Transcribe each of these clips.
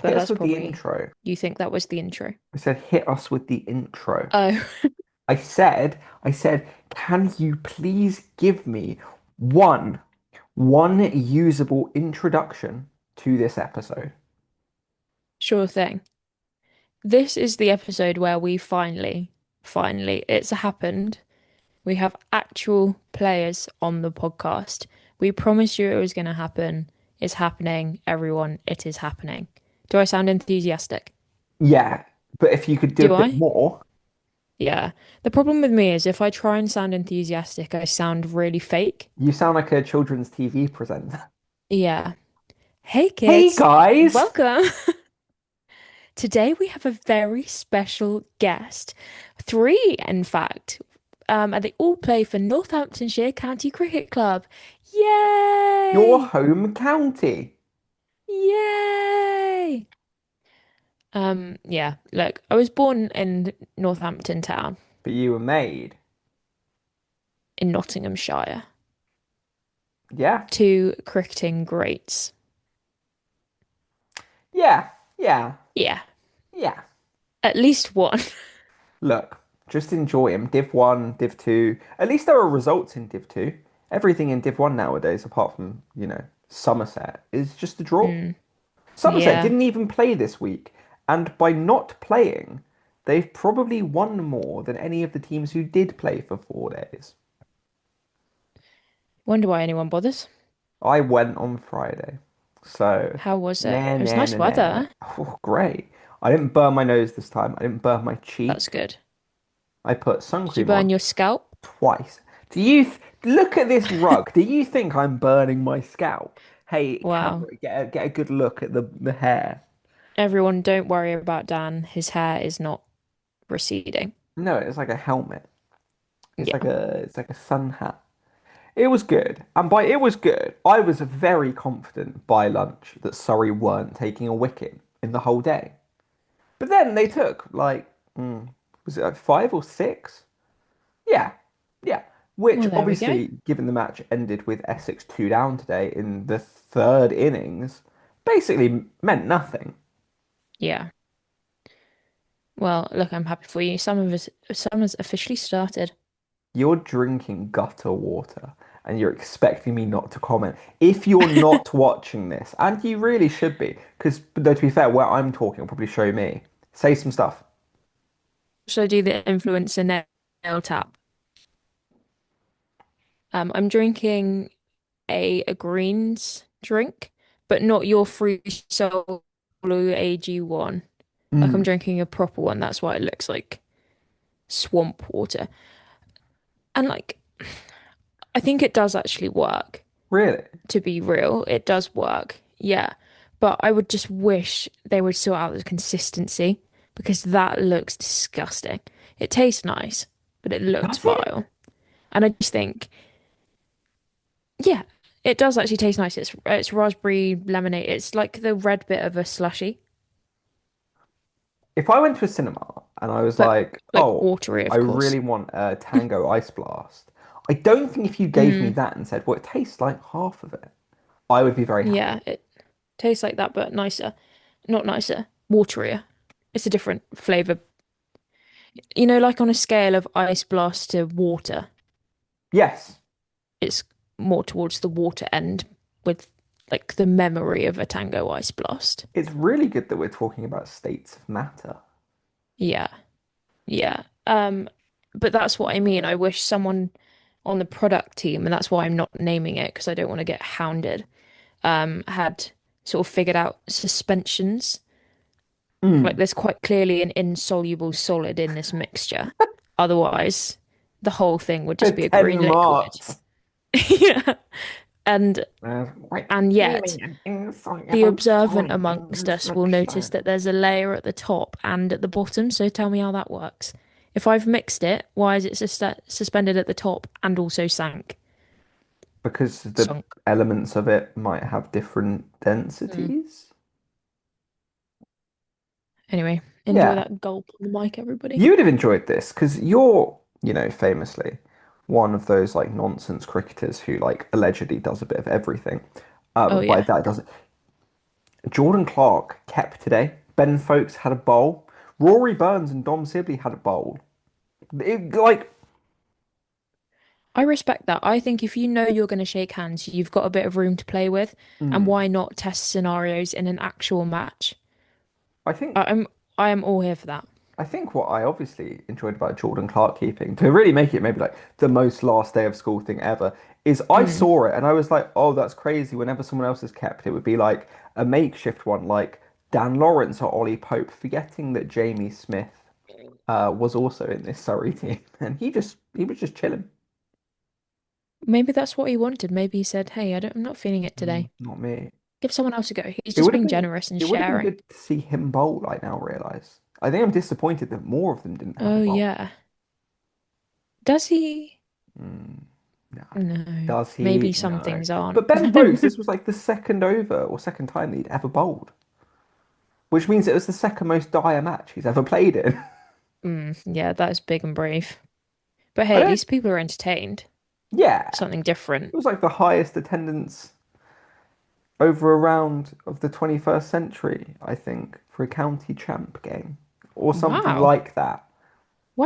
but hit us that's with the probably, intro. you think that was the intro. I said, hit us with the intro. Oh, I said, can you please give me one, one usable introduction to this episode? sure thing. This is the episode where we finally, it's happened. We have actual players on the podcast. We promised you it was going to happen. It's happening, everyone. It is happening. Do I sound enthusiastic? Yeah, but if you could do a Do bit I? more, Yeah. The problem with me is if I try and sound enthusiastic, I sound really fake. you sound like a children's TV presenter. Yeah. Hey Hey kids, guys! welcome. Today we have a very special guest. Three, in fact. And they all play for Northamptonshire County Cricket Club. Your Yay! home county. Yay! Yeah, look, I was born in Northampton Town But you were made. in Nottinghamshire. Yeah, Two cricketing greats. yeah, yeah, Yeah, yeah. at least one. Look, just enjoy him. Div 1, Div 2. At least there are results in Div 2. Everything in Div 1 nowadays, apart from, Somerset, is just a draw. Mm, Somerset yeah. didn't even play this week, and by not playing, they've probably won more than any of the teams who did play for 4 days. Wonder why anyone bothers. I went on Friday, so How was it? nah, It was nah, nice nah, nah, nah. weather. Oh, great. I didn't burn my nose this time. I didn't burn my That's cheek. good. I put Did you sun cream burn on your scalp? twice. Look at this rug? Do you think I'm burning my scalp? Hey, Wow. camera, get a good look at the hair. Everyone, don't worry about Dan. His hair is not receding. No, it's like a helmet. Yeah. It's like a sun hat. It was good. And by it was good, I was very confident by lunch that Surrey weren't taking a wicket in the whole day. But then they took like, was it like five or six? Yeah, yeah. Which Well, there we go. obviously, given the match ended with Essex 2 down today in the third innings, basically meant nothing. Yeah. Well, look, I'm happy for you. Summer's officially started. You're drinking gutter water and you're expecting me not to comment. If you're not watching this, and you really should be, because though to be fair, where I'm talking will probably show me. Say some stuff. Should I do the influencer nail tap? I'm drinking a greens drink, but not your free solo AG one. Like I'm Mm, drinking a proper one. That's why it looks like swamp water. And like, I think it does actually work. really? To be real, it does work. Yeah. But I would just wish they would sort out the consistency because that looks disgusting. It tastes nice, but it looks Does it? vile. And I just think, yeah, it does actually taste nice. It's raspberry lemonade. It's like the red bit of a slushy, If I went to a cinema and I was but like, like oh, watery, I of course. really want a Tango Ice Blast, I don't think if you gave me Mm, that and said, well, it tastes like half of it, I would be very yeah, happy. it tastes like that, but nicer. Not nicer, waterier. It's a different flavor. Like on a scale of ice blast to water. Yes, It's more towards the water end with like the memory of a Tango Ice Blast. it's really good that we're talking about states of matter. Yeah, yeah. But that's what I mean. I wish someone on the product team, and that's why I'm not naming it because I don't want to get hounded, had sort of figured out suspensions. Like Mm. there's quite clearly an insoluble solid in this mixture. Otherwise, the whole thing would For just be a 10 green liquid. marks. Yeah. And Wait, and yet feeling an the insoluble observant solid in amongst us will notice solution. that there's a layer at the top and at the bottom, so tell me how that works. If I've mixed it, why is it suspended at the top and also sank? Because the Sunk. elements of it might have different Mm. densities. Anyway, enjoy Yeah, that gulp on the mic, everybody. you would have enjoyed this because you're, famously one of those like nonsense cricketers who like allegedly does a bit of everything. Oh By yeah. that doesn't. Jordan Clark kept today. Ben Folkes had a bowl. Rory Burns and Dom Sibley had a bowl. Like, I respect that. I think if you know you're going to shake hands, you've got a bit of room to play with, and mm, why not test scenarios in an actual match? I think I'm I am all here for that. I think what I obviously enjoyed about Jordan Clark keeping, to really make it maybe like the most last day of school thing ever, is I Mm. saw it and I was like, oh, that's crazy. Whenever someone else is kept, it would be like a makeshift one, like Dan Lawrence or Ollie Pope, forgetting that Jamie Smith was also in this Surrey team, and he was just chilling. Maybe that's what he wanted. Maybe he said, "Hey, I'm not feeling it today. Not me. Give someone else a go." He's It just would have being been generous and it would have been sharing. good to see him bowl, I now realise. I think I'm disappointed that more of them didn't have a Oh bowl. yeah. Does he? Mm, no. No. Does he? Maybe some No. things aren't. But Ben Folks, this was like the second over or second time that he'd ever bowled, which means it was the second most dire match he's ever played in. Yeah, that is big and brave. But I hey, at don't, least people are entertained. yeah, Something different. it was like the highest attendance over a round of the 21st century, I think, for a county champ game or something Wow. like that.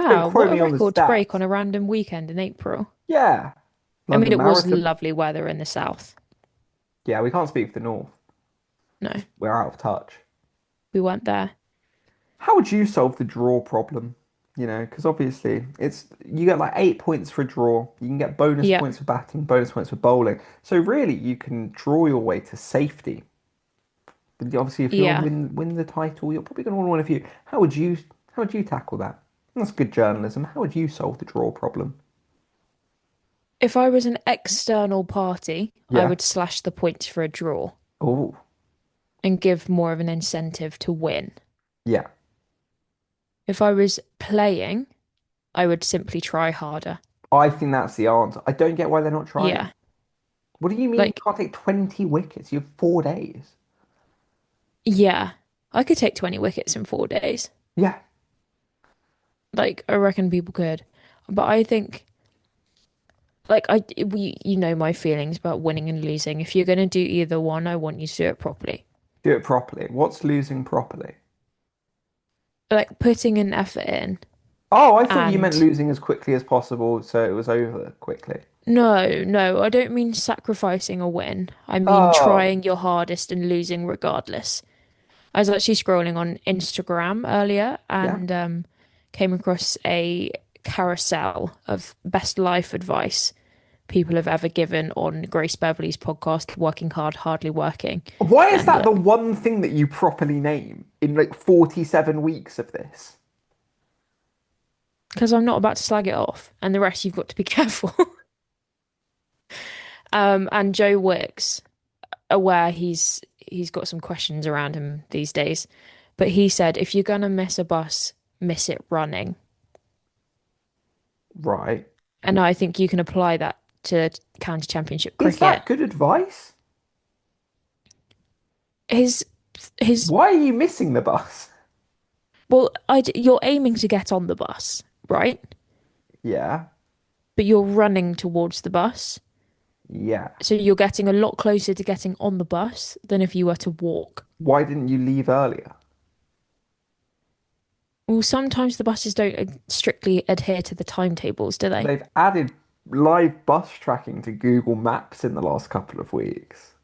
Don't Wow, quote what a me on the record to break on stats. a random weekend in April. Yeah, I mean, London it was Marathon. lovely weather in the south. Yeah, we can't speak for the North. No, We're out of touch. we weren't there. How would you solve the draw problem? You know, because obviously it's you get like 8 points for a draw. You can get bonus Yeah, points for batting, bonus points for bowling. So really, you can draw your way to safety. But obviously, if you want to yeah. win the title, you're probably going to want to win a few. How would you tackle that? That's good journalism. How would you solve the draw problem? If I was an external party, I Yeah. would slash the points for a draw Oh, and give more of an incentive to win. yeah. If I was playing, I would simply try harder. I think that's the answer. I don't get why they're not trying. Yeah, What do you mean you like, can't take 20 wickets? You have 4 days. yeah, I could take 20 wickets in 4 days. Yeah. Like, I reckon people could. But I think, you know my feelings about winning and losing. If you're going to do either one, I want you to do it properly. Do it properly. What's losing properly? Like, putting an effort in. Oh, I thought you meant And losing as quickly as possible, so it was over quickly. no, no, I don't mean sacrificing a win. I mean Oh, trying your hardest and losing regardless. I was actually scrolling on Instagram earlier yeah. and came across a carousel of best life advice people have ever given on Grace Beverley's podcast, Working Hard, Hardly Working. Why is And that the one thing that you properly name in like 47 weeks of this? because I'm not about to slag it off, and the rest you've got to be careful. And Joe Wicks, aware he's got some questions around him these days, but he said if you're gonna miss a bus, miss it running. Right. And I think you can apply that to county championship Is cricket. that good advice? His his Why are you missing the bus? well, you're aiming to get on the bus, right? Yeah. But you're running towards the bus. Yeah. So you're getting a lot closer to getting on the bus than if you were to walk. Why didn't you leave earlier? Well, sometimes the buses don't strictly adhere to the timetables, do they? They've added live bus tracking to Google Maps in the last couple of weeks.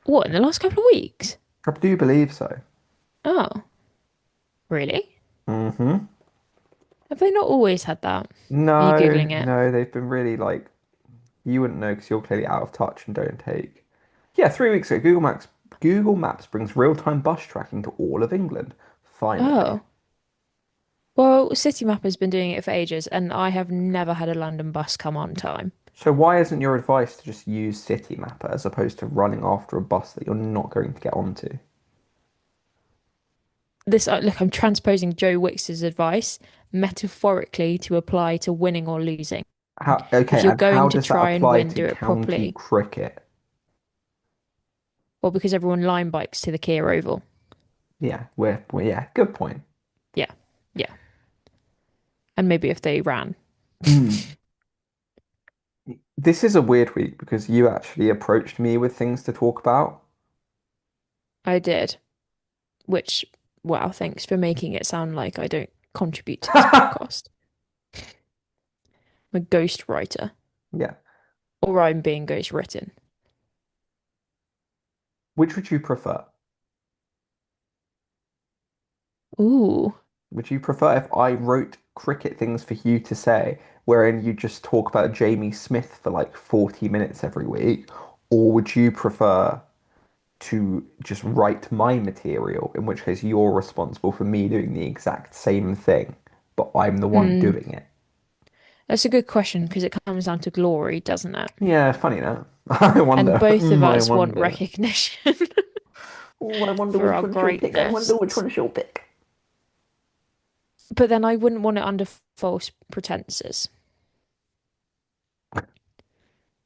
What, in the last couple of weeks? I do believe so. Oh, really? Mm-hmm. Have they not always had that? Are you No, Googling it? no, they've been really like you wouldn't know because you're clearly out of touch and don't take. Yeah, 3 weeks ago, Google Maps brings real-time bus tracking to all of England. Finally. Oh. Well, City Map has been doing it for ages, and I have never had a London bus come on time. So why isn't your advice to just use City Mapper as opposed to running after a bus that you're not going to get onto? This, look, I'm transposing Joe Wicks's advice metaphorically to apply to winning or losing. How, okay, If you're and going how to does that try and apply win, to do it county properly. cricket? Or because everyone line bikes to the Kia Oval. Yeah, yeah, good point. Yeah, yeah. And maybe if they ran. Hmm. This is a weird week because you actually approached me with things to talk about. I did, which, wow, thanks for making it sound like I don't contribute to this podcast. I'm a ghost writer, Yeah. or I'm being ghost written. Which would you prefer? Ooh. Would you prefer if I wrote cricket things for you to say, wherein you just talk about Jamie Smith for like 40 minutes every week? Or would you prefer to just write my material, in which case you're responsible for me doing the exact same thing, but I'm the one Mm, doing it? that's a good question because it comes down to glory, doesn't it? Yeah, funny that. I And wonder. both of I us want wonder. recognition Oh, I wonder for which our one she'll pick. I wonder greatness. which one she'll pick. But then I wouldn't want it under false pretenses.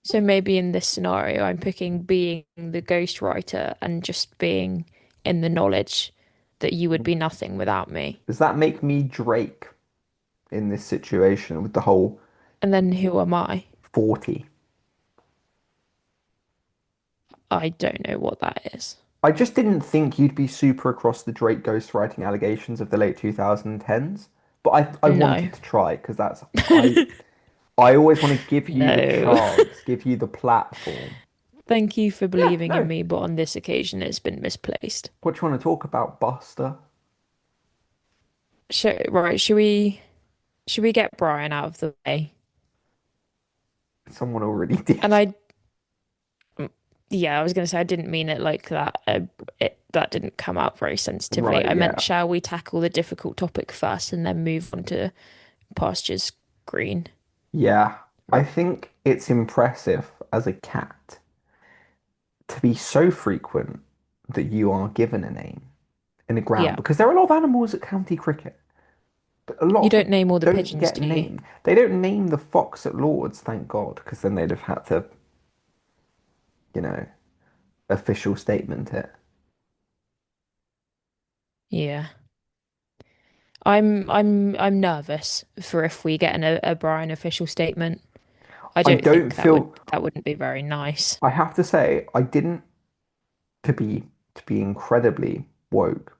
So maybe in this scenario, I'm picking being the ghostwriter and just being in the knowledge that you would be nothing without me. Does that make me Drake in this situation with the whole And then who am I? 40? I don't know what that is. I just didn't think you'd be super across the Drake ghostwriting allegations of the late 2010s, but I No. wanted to try because I always want to give you the No. chance, give you the platform. Thank you for Yeah, believing in no. me, but on this occasion, it's been misplaced. What do you want to talk about, Buster? Right, should we get Brian out of the way? Someone already did. And yeah, I was gonna say I didn't mean it like that. That didn't come out very sensitively. Right, I meant, yeah. shall we tackle the difficult topic first and then move on to pastures green? Yeah. I R- think it's impressive as a cat to be so frequent that you are given a name in the ground Yeah, because there are a lot of animals at county cricket, but a lot you of them don't name all the don't pigeons, get do you? named. They don't name the fox at Lord's, thank God, because then they'd have had to, you know, official statement it. Yeah, I'm nervous for if we get a Brian official statement. I I don't don't think feel, that wouldn't be very nice. I have to say, I didn't to be to be incredibly woke.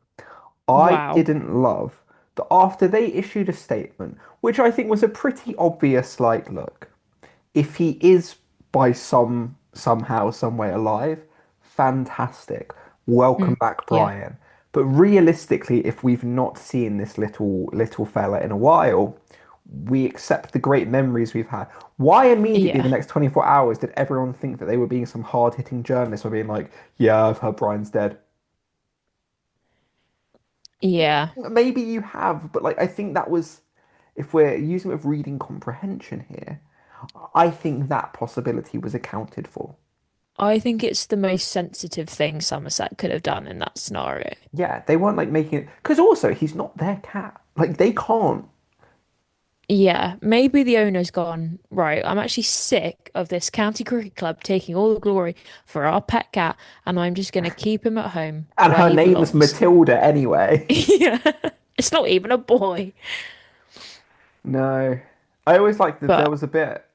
I Wow. didn't love that after they issued a statement, which I think was a pretty obvious like look. If he is by somehow, some way alive, fantastic. Welcome Mm, back, yeah, Brian. But realistically, if we've not seen this little fella in a while, we accept the great memories we've had. Why immediately the yeah, next 24 hours did everyone think that they were being some hard-hitting journalists or being like, yeah, I've heard Brian's dead? yeah. Maybe you have, but like I think that was, if we're using it with reading comprehension here, I think that possibility was accounted for. I think it's the most sensitive thing Somerset could have done in that scenario. Yeah, they weren't like making it because also he's not their cat. Like they can't. Yeah, maybe the owner's gone, right, I'm actually sick of this county cricket club taking all the glory for our pet cat, and I'm just going to keep him at home And where her he name's belongs. Matilda anyway. Yeah, it's not even a boy. No, I always liked that there But was a bit.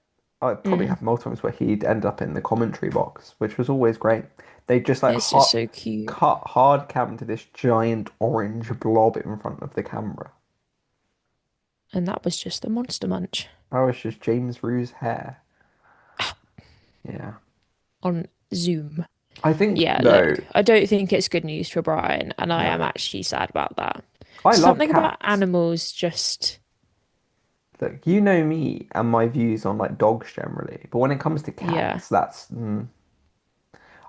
I probably mm, have multiple times where he'd end up in the commentary box, which was always great. They just like it's just so cute. cut hard cam to this giant orange blob in front of the camera. And that was just a monster munch That was just James Rue's hair. Yeah. on Zoom. I think Yeah, though, look, I don't think it's good news for Brian, and I am no. actually sad about that. I love Something about cats. animals just, Look, you know me and my views on like dogs generally, but when it comes to yeah, cats,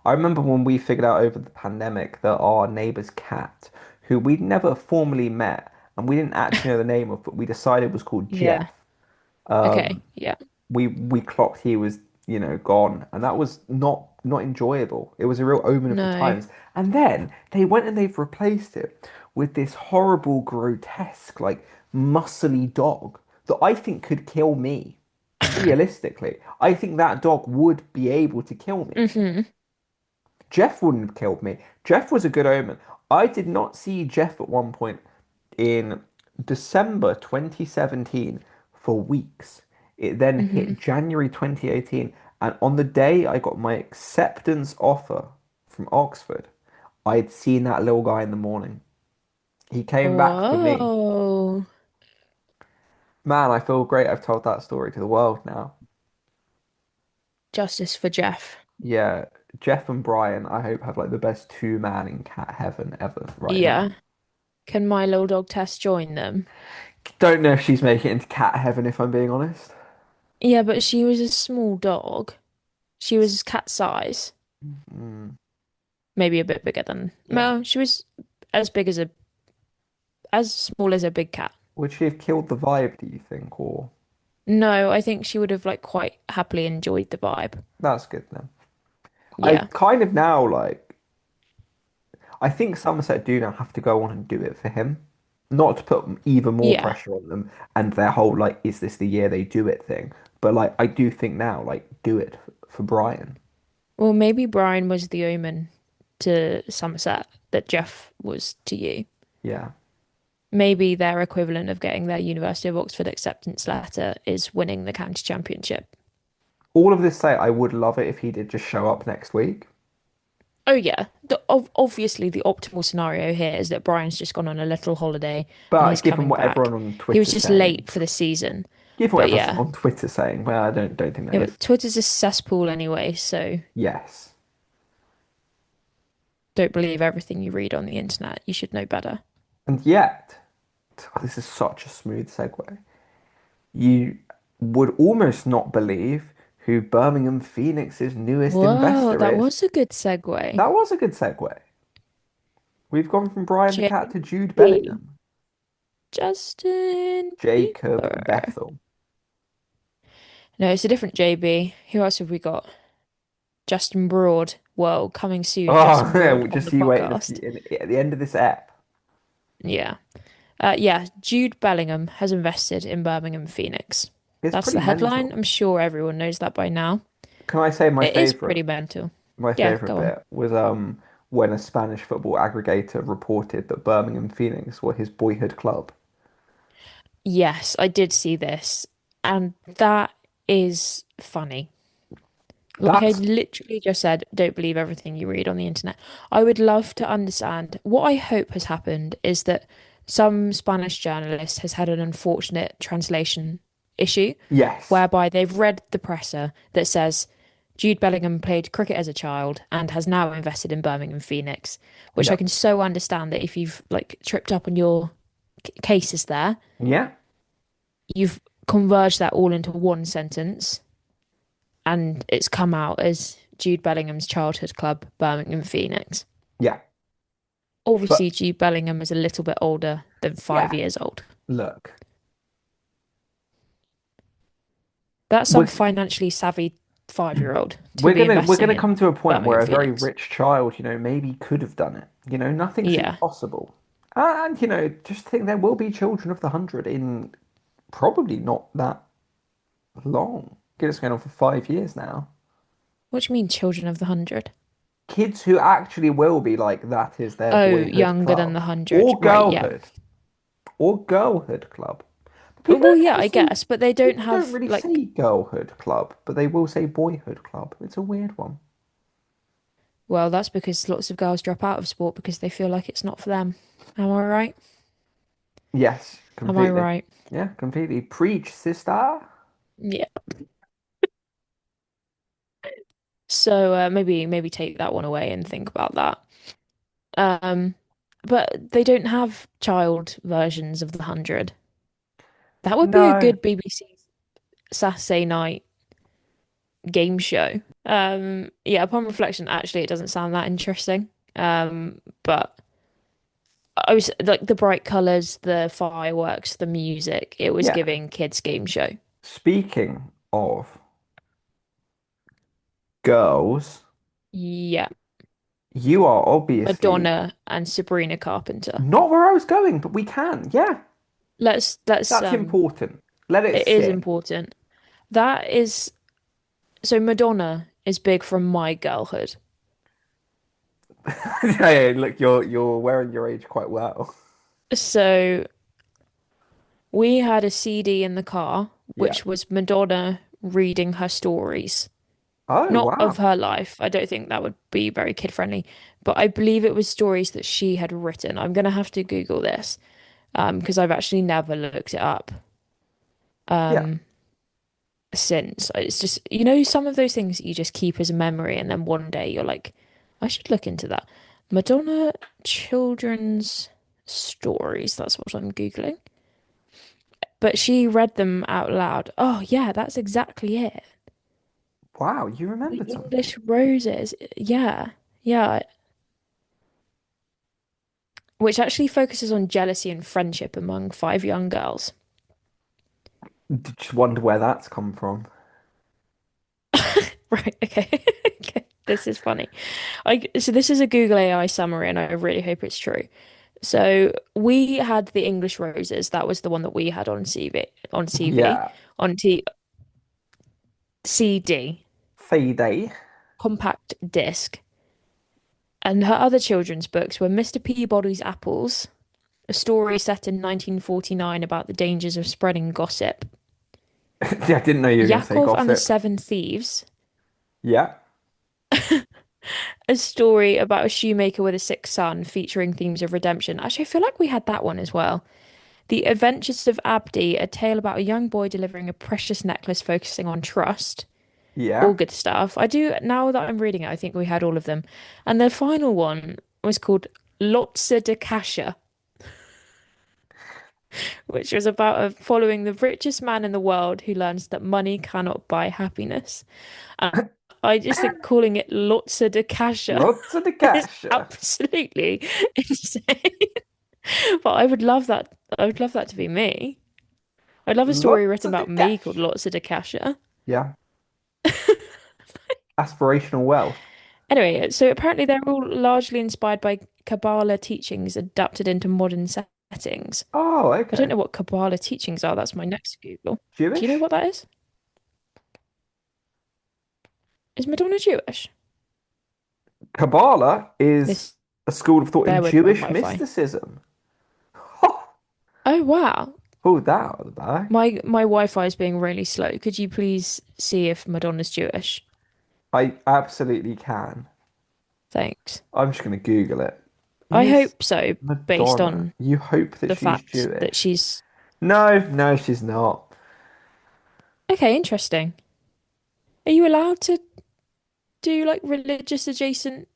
I remember when we figured out over the pandemic that our neighbour's cat, who we'd never formally met and we didn't actually know the name of, but we decided was called yeah, Jeff. okay, yeah, We clocked he was, gone, and that was not enjoyable. It was a real omen of the no, times. And then they went and they've replaced it with this horrible, grotesque, like muscly dog that I think could kill me. Realistically, I think that dog would be able to kill me. hmm Jeff wouldn't have killed me. Jeff was a good omen. I did not see Jeff at one point in December 2017 for weeks. It then hmm hit January 2018, and on the day I got my acceptance offer from Oxford, I'd seen that little guy in the morning. He came back for me. Whoa. Man, I feel great. I've told that story to the world now. Justice for Jeff. Yeah, Jeff and Brian, I hope have like the best two man in cat heaven ever right now. Yeah. Can my little dog Tess join them? Don't know if she's making it into cat heaven if I'm being honest. Yeah, but she was a small dog. She was cat size. Mm, Maybe a bit bigger than. yeah. Well, she was as big as as small as a big cat. Would she have killed the vibe, do you think? Or No, I think she would have like quite happily enjoyed the vibe. that's good then. I Yeah. kind of now like I think Somerset do now have to go on and do it for him. Not to put even more Yeah. pressure on them and their whole like, is this the year they do it thing? But like I do think now, like, do it for Brian. Well, maybe Brian was the omen to Somerset that Jeff was to you. Yeah. Maybe their equivalent of getting their University of Oxford acceptance letter is winning the county championship. All of this say I would love it if he did just show up next week. Oh yeah, obviously the optimal scenario here is that Brian's just gone on a little holiday and But he's given coming what everyone back. on He was Twitter's just saying, late for the season. given what But everyone's yeah, on Twitter saying, well, I don't think that yeah, is. but Twitter's a cesspool anyway, so Yes. don't believe everything you read on the internet. You should know better. And yet, oh, this is such a smooth segue. You would almost not believe who Birmingham Phoenix's newest Whoa, investor that is. was a good segue. That was a good segue. We've gone from Brian the Cat to Jude JB, Bellingham. Justin Jacob Bieber. Bethel. No, it's a different JB. Who else have we got? Justin Broad. Whoa, coming soon, Oh, Justin yeah, Broad on just the you wait in a few, podcast. at the end of this app. Yeah. Yeah, Jude Bellingham has invested in Birmingham Phoenix. It's That's pretty the headline. mental. I'm sure everyone knows that by now. Can I say It is pretty mental. my Yeah, favorite go on. bit was when a Spanish football aggregator reported that Birmingham Phoenix were his boyhood club. Yes, I did see this, and that is funny. Like I That's literally just said, don't believe everything you read on the internet. I would love to understand. What I hope has happened is that some Spanish journalist has had an unfortunate translation issue yes. whereby they've read the presser that says Jude Bellingham played cricket as a child and has now invested in Birmingham Phoenix, which I Yep. can so understand that if you've like tripped up on your cases there, Yeah. you've converged that all into one sentence and it's come out as Jude Bellingham's childhood club, Birmingham Phoenix. Yeah. Obviously, But Jude Bellingham is a little bit older than five yeah, years old. look, That's some we're financially savvy 5-year-old to we're be gonna we're investing gonna in come to a point where Birmingham a very Phoenix. rich child, maybe could have done it. Nothing's Yeah. impossible. And just think there will be children of the 100 in probably not that long. It's going on for 5 years now. What do you mean, children of the 100? Kids who actually will be like that is their Oh, boyhood younger than club the 100. or Right, yeah. girlhood or girlhood club. But people Well, don't yeah, ever I say guess, but they don't people don't have really like, say girlhood club, but they will say boyhood club. It's a weird one. well, that's because lots of girls drop out of sport because they feel like it's not for them. Am I right? Yes, Am I completely. right? Yeah, completely. Preach, sister. Yeah. So maybe take that one away and think about that. Um, but they don't have child versions of the 100. That would be a No. good BBC Saturday night game show. Yeah, upon reflection, actually, it doesn't sound that interesting. But I was like the bright colors, the fireworks, the music, it was Yeah. giving kids game show. Speaking of girls, Yeah, you are obviously Madonna and Sabrina Carpenter. not where I was going, but we can. Yeah, Let's that's important. Let it it is sit. important. That is so Madonna is big from my girlhood. Hey, look, you're wearing your age quite well. So we had a CD in the car, Yeah. which was Madonna reading her stories. Oh, Not of wow. her life. I don't think that would be very kid friendly, but I believe it was stories that she had written. I'm gonna have to Google this, because I've actually never looked it up Yeah. since. It's just, some of those things that you just keep as a memory, and then one day you're like, I should look into that. Madonna children's stories. That's what I'm Googling. But she read them out loud. Oh, yeah, that's exactly it. Wow, you The remembered something. English Roses. Yeah. Yeah. Which actually focuses on jealousy and friendship among five young girls. Just wonder where that's come from. Right, okay. Okay. This is funny. So this is a Google AI summary, and I really hope it's true. So we had the English Roses. That was the one that we had on CV, Yeah. on T CD, Fayday. compact disc. And her other children's books were Mr. Peabody's Apples, a story set in 1949 about the dangers of spreading gossip. Yeah, I didn't know you were going to say Yakov and the gossip. Seven Thieves, Yeah. a story about a shoemaker with a sick son featuring themes of redemption. Actually, I feel like we had that one as well. The Adventures of Abdi, a tale about a young boy delivering a precious necklace focusing on trust. All Yeah. good stuff. I do, now that I'm reading it, I think we had all of them. And the final one was called Lotsa de Casha, which was about following the richest man in the world who learns that money cannot buy happiness. And I just think calling it Lotsa de Casha Lots of the is cash. absolutely insane. But I would love that. I would love that to be me. I'd love a story Lots written of the about me called cash. Lotsa de Casha. Yeah. Aspirational wealth. Anyway, so apparently they're all largely inspired by Kabbalah teachings adapted into modern settings. Oh, I don't okay. know what Kabbalah teachings are. That's my next Google. Do you know Jewish? what that is? Is Madonna Jewish? Kabbalah is This a school of thought in bear with my Jewish Wi-Fi. mysticism. Oh wow. Pulled that out of the bag. My Wi-Fi is being really slow. Could you please see if Madonna's Jewish? I absolutely can. Thanks. I'm just going to Google it. I Is hope so, based Madonna? on You hope that the she's fact that Jewish? she's No, no, she's not. okay, interesting. Are you allowed to do like religious adjacent?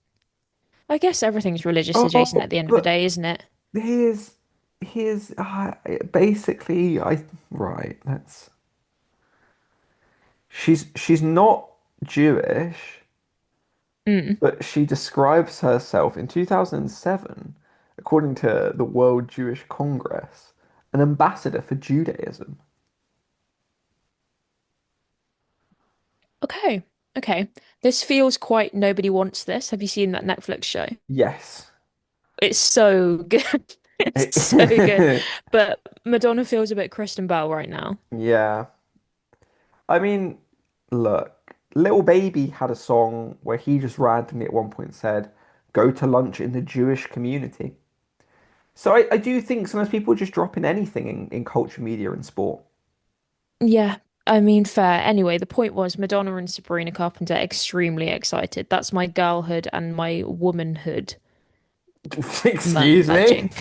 I guess everything's religious adjacent at Oh, the end of the but day, isn't it? here's basically I right. She's not Jewish, Mm. but she describes herself in 2007, according to the World Jewish Congress, an ambassador for Judaism. Okay. Okay. This feels quite Nobody Wants This. Have you seen that Netflix show? Yes. It's so good. It's so good. But Madonna feels a bit Kristen Bell right now. Yeah. I mean, look, Little Baby had a song where he just randomly at one point said, go to lunch in the Jewish community. So I do think sometimes people just drop in anything in culture, media, and sport. Yeah, I mean, fair. Anyway, the point was Madonna and Sabrina Carpenter extremely excited. That's my girlhood and my womanhood Excuse me? merging,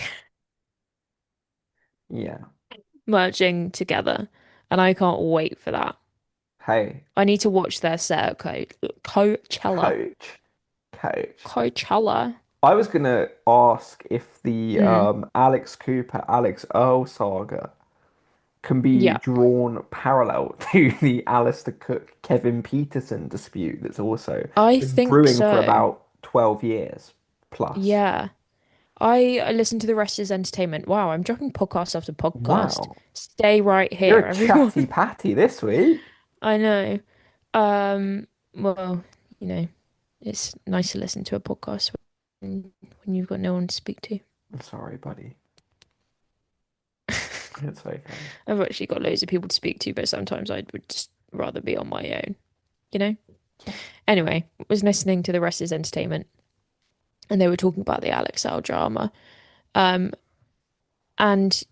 Yeah. merging together. And I can't wait for that. Hey, I need to watch their set at Coachella. coach, coach. Coachella. I was gonna ask if the Mm, Alex Cooper, Alex Earl saga can be yeah. drawn parallel to the Alistair Cook, Kevin Peterson dispute that's also I been think brewing for so. about 12 years plus. Yeah. I listen to the rest is entertainment. Wow, I'm dropping podcast after podcast. Wow. Stay right You're here, a chatty everyone. patty this week. I know. Well, you know, it's nice to listen to a podcast when you've got no one to speak to. I'm sorry, buddy. It's okay. I've actually got loads of people to speak to, but sometimes I would just rather be on my own, you know? Anyway, was listening to the rest is entertainment, and they were talking about the Alex L drama. Um, and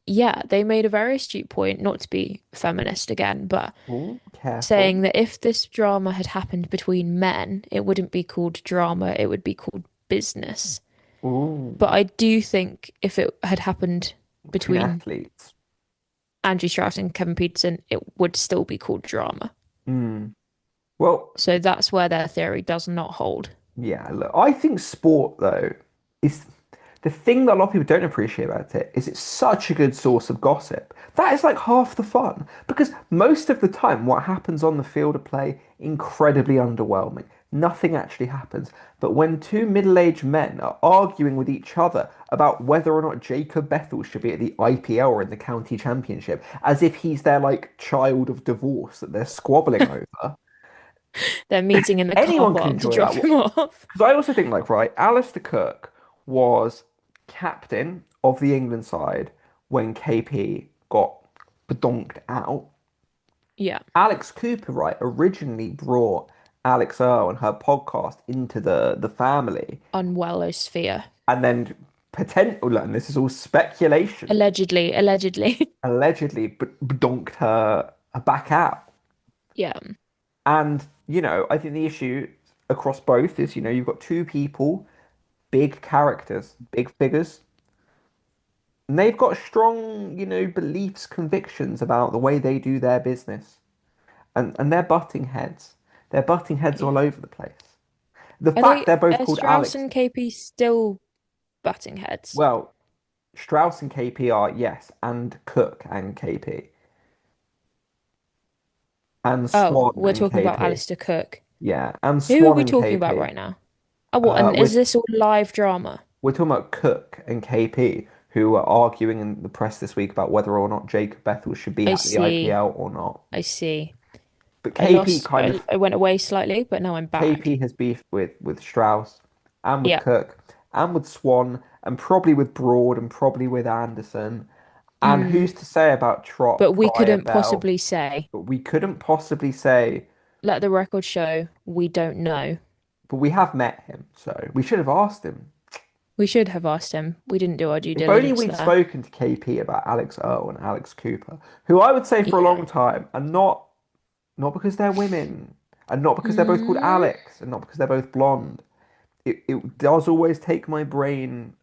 yeah, they made a very astute point, not to be feminist again, but Oh, careful. saying that if this drama had happened between men, it wouldn't be called drama, it would be called business. Oh, But I do think if it had happened between between athletes. Andrew Strauss and Kevin Peterson, it would still be called drama. Mm. Well, So that's where their theory does not hold. yeah, look, I think sport though is the thing that a lot of people don't appreciate about it is it's such a good source of gossip. That is like half the fun because most of the time what happens on the field of play incredibly underwhelming. Nothing actually happens. But when two middle-aged men are arguing with each other about whether or not Jacob Bethel should be at the IPL or in the county championship, as if he's their like child of divorce that they're squabbling over, They're meeting in the car anyone can park to enjoy that. drop him off. Because I also think, like, right, Alistair Cook was captain of the England side when KP got badonked out. Yeah, Alex Cooper, right, originally brought Alex Earl and her podcast into the family, unwellosphere. and then potential, and this is all speculation, Allegedly, allegedly. allegedly badonked her back out. Yeah. And, I think the issue across both is, you've got two people, big characters, big figures. And they've got strong, beliefs, convictions about the way they do their business. And they're butting heads. They're butting heads Yeah. all over the place. The Are fact they, they're both are called Strauss Alex, and KP still butting heads? well, Strauss and KP are, yes, and Cook and KP, and Oh, Swan we're and talking about KP. Alistair Cook. Yeah, and Who are Swan we and talking about KP. right now? Oh, what? And is We're, this all live drama? we're talking about Cook and KP, who were arguing in the press this week about whether or not Jacob Bethel should be I at the see. IPL or not. I see. But I KP lost. kind I, of I went away slightly, but now I'm back. KP has beef with Strauss and with Yeah. Cook and with Swan and probably with Broad and probably with Anderson. And Mm. who's to say about Trott, But we Pryor, couldn't Bell? possibly say. But we couldn't possibly say, Let the record show we don't know. but we have met him, so we should have asked him. We should have asked him. We didn't do our due If only diligence we'd there. spoken to KP about Alex Earl and Alex Cooper, who I would say for a Yeah. long time, and not because they're women, and not because they're both called Mm. Alex, and not because they're both blonde. It does always take my brain,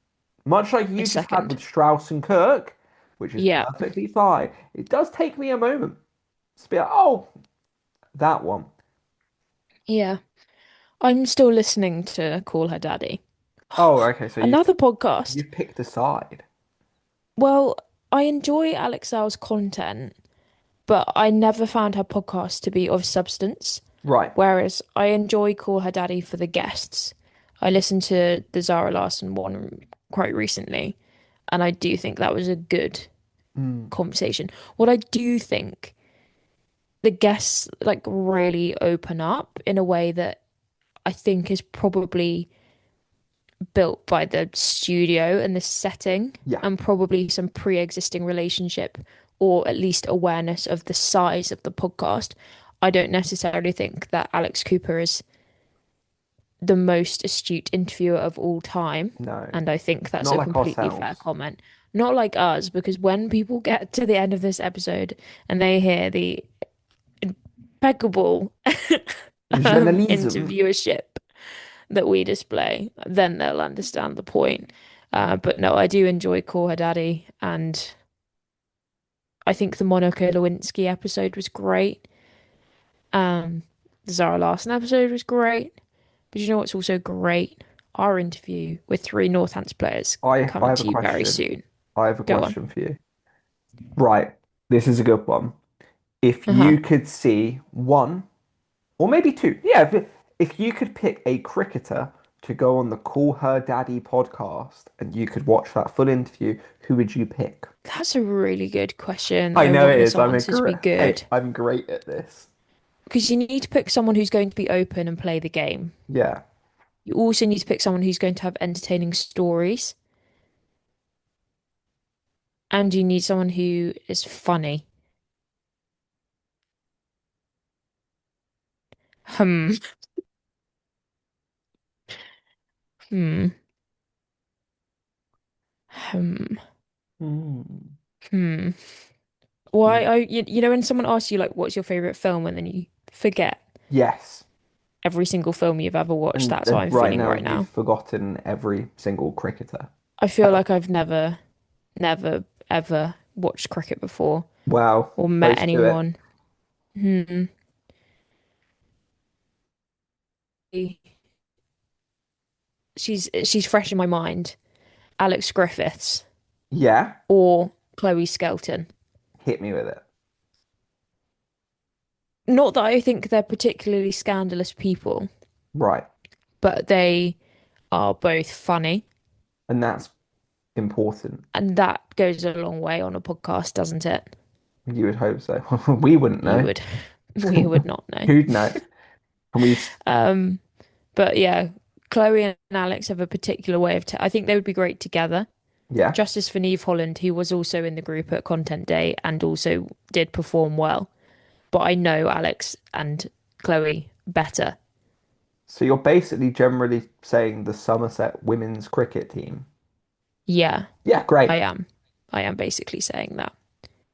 much like A you just had second. with Strauss and Kirk, which is Yeah. perfectly fine. It does take me a moment to be like, oh, that one. Yeah. I'm still listening to Call Her Daddy. Oh, okay, so you've Another podcast. you've picked a side. Well, I enjoy Alex Al's content, but I never found her podcast to be of substance. Right. Whereas I enjoy Call Her Daddy for the guests. I listened to the Zara Larsson one quite recently, and I do think that was a good Mm, conversation. What I do think the guests like really open up in a way that I think is probably built by the studio and the setting yeah. and probably some pre-existing relationship or at least awareness of the size of the podcast. I don't necessarily think that Alex Cooper is the most astute interviewer of all time. No. And I think that's Not a like completely fair ourselves. comment. Not like us, because when people get to the end of this episode and they hear the impeccable Journalism. interviewership that we display, then they'll understand the point. But no, I do enjoy Call Her Daddy, and I think the Monica Lewinsky episode was great. The Zara Larsson episode was great. But you know what's also great? Our interview with three Northants players I coming have a to you very question. soon. I have a Go on. question for you. Right. This is a good one. If Uh-huh. you could see one, or maybe two, yeah, if you could pick a cricketer to go on the Call Her Daddy podcast and you could watch that full interview, who would you pick? That's a really good question. I I know want it this is. answer to be Hey, good I'm great at this. because you need to pick someone who's going to be open and play the game. Yeah. You also need to pick someone who's going to have entertaining stories, and you need someone who is funny. Hmm. Hmm. Hmm. Hmm. Hmm. Why you know when someone asks you like what's your favorite film and then you forget Yes. every single film you've ever watched, that's how And I'm right feeling now right you've now. forgotten every single cricketer. I feel Ever. like I've never ever watched cricket before Wow, or met close to it. anyone. Hmm. She's fresh in my mind. Alex Griffiths Yeah, or Chloe Skelton. hit me with it. Not that I think they're particularly scandalous people, Right. but they are both funny, And that's important. and that goes a long way on a podcast, doesn't it? You would hope so. We wouldn't You know. would, we would not know. Who'd know? Can we? Um, but yeah, Chloe and Alex have a particular way of. I think they would be great together. Yeah. Justice for Neve Holland, who was also in the group at Content Day and also did perform well. But I know Alex and Chloe better. So you're basically generally saying the Somerset women's cricket team. Yeah, Yeah, great. I am. I am basically saying that.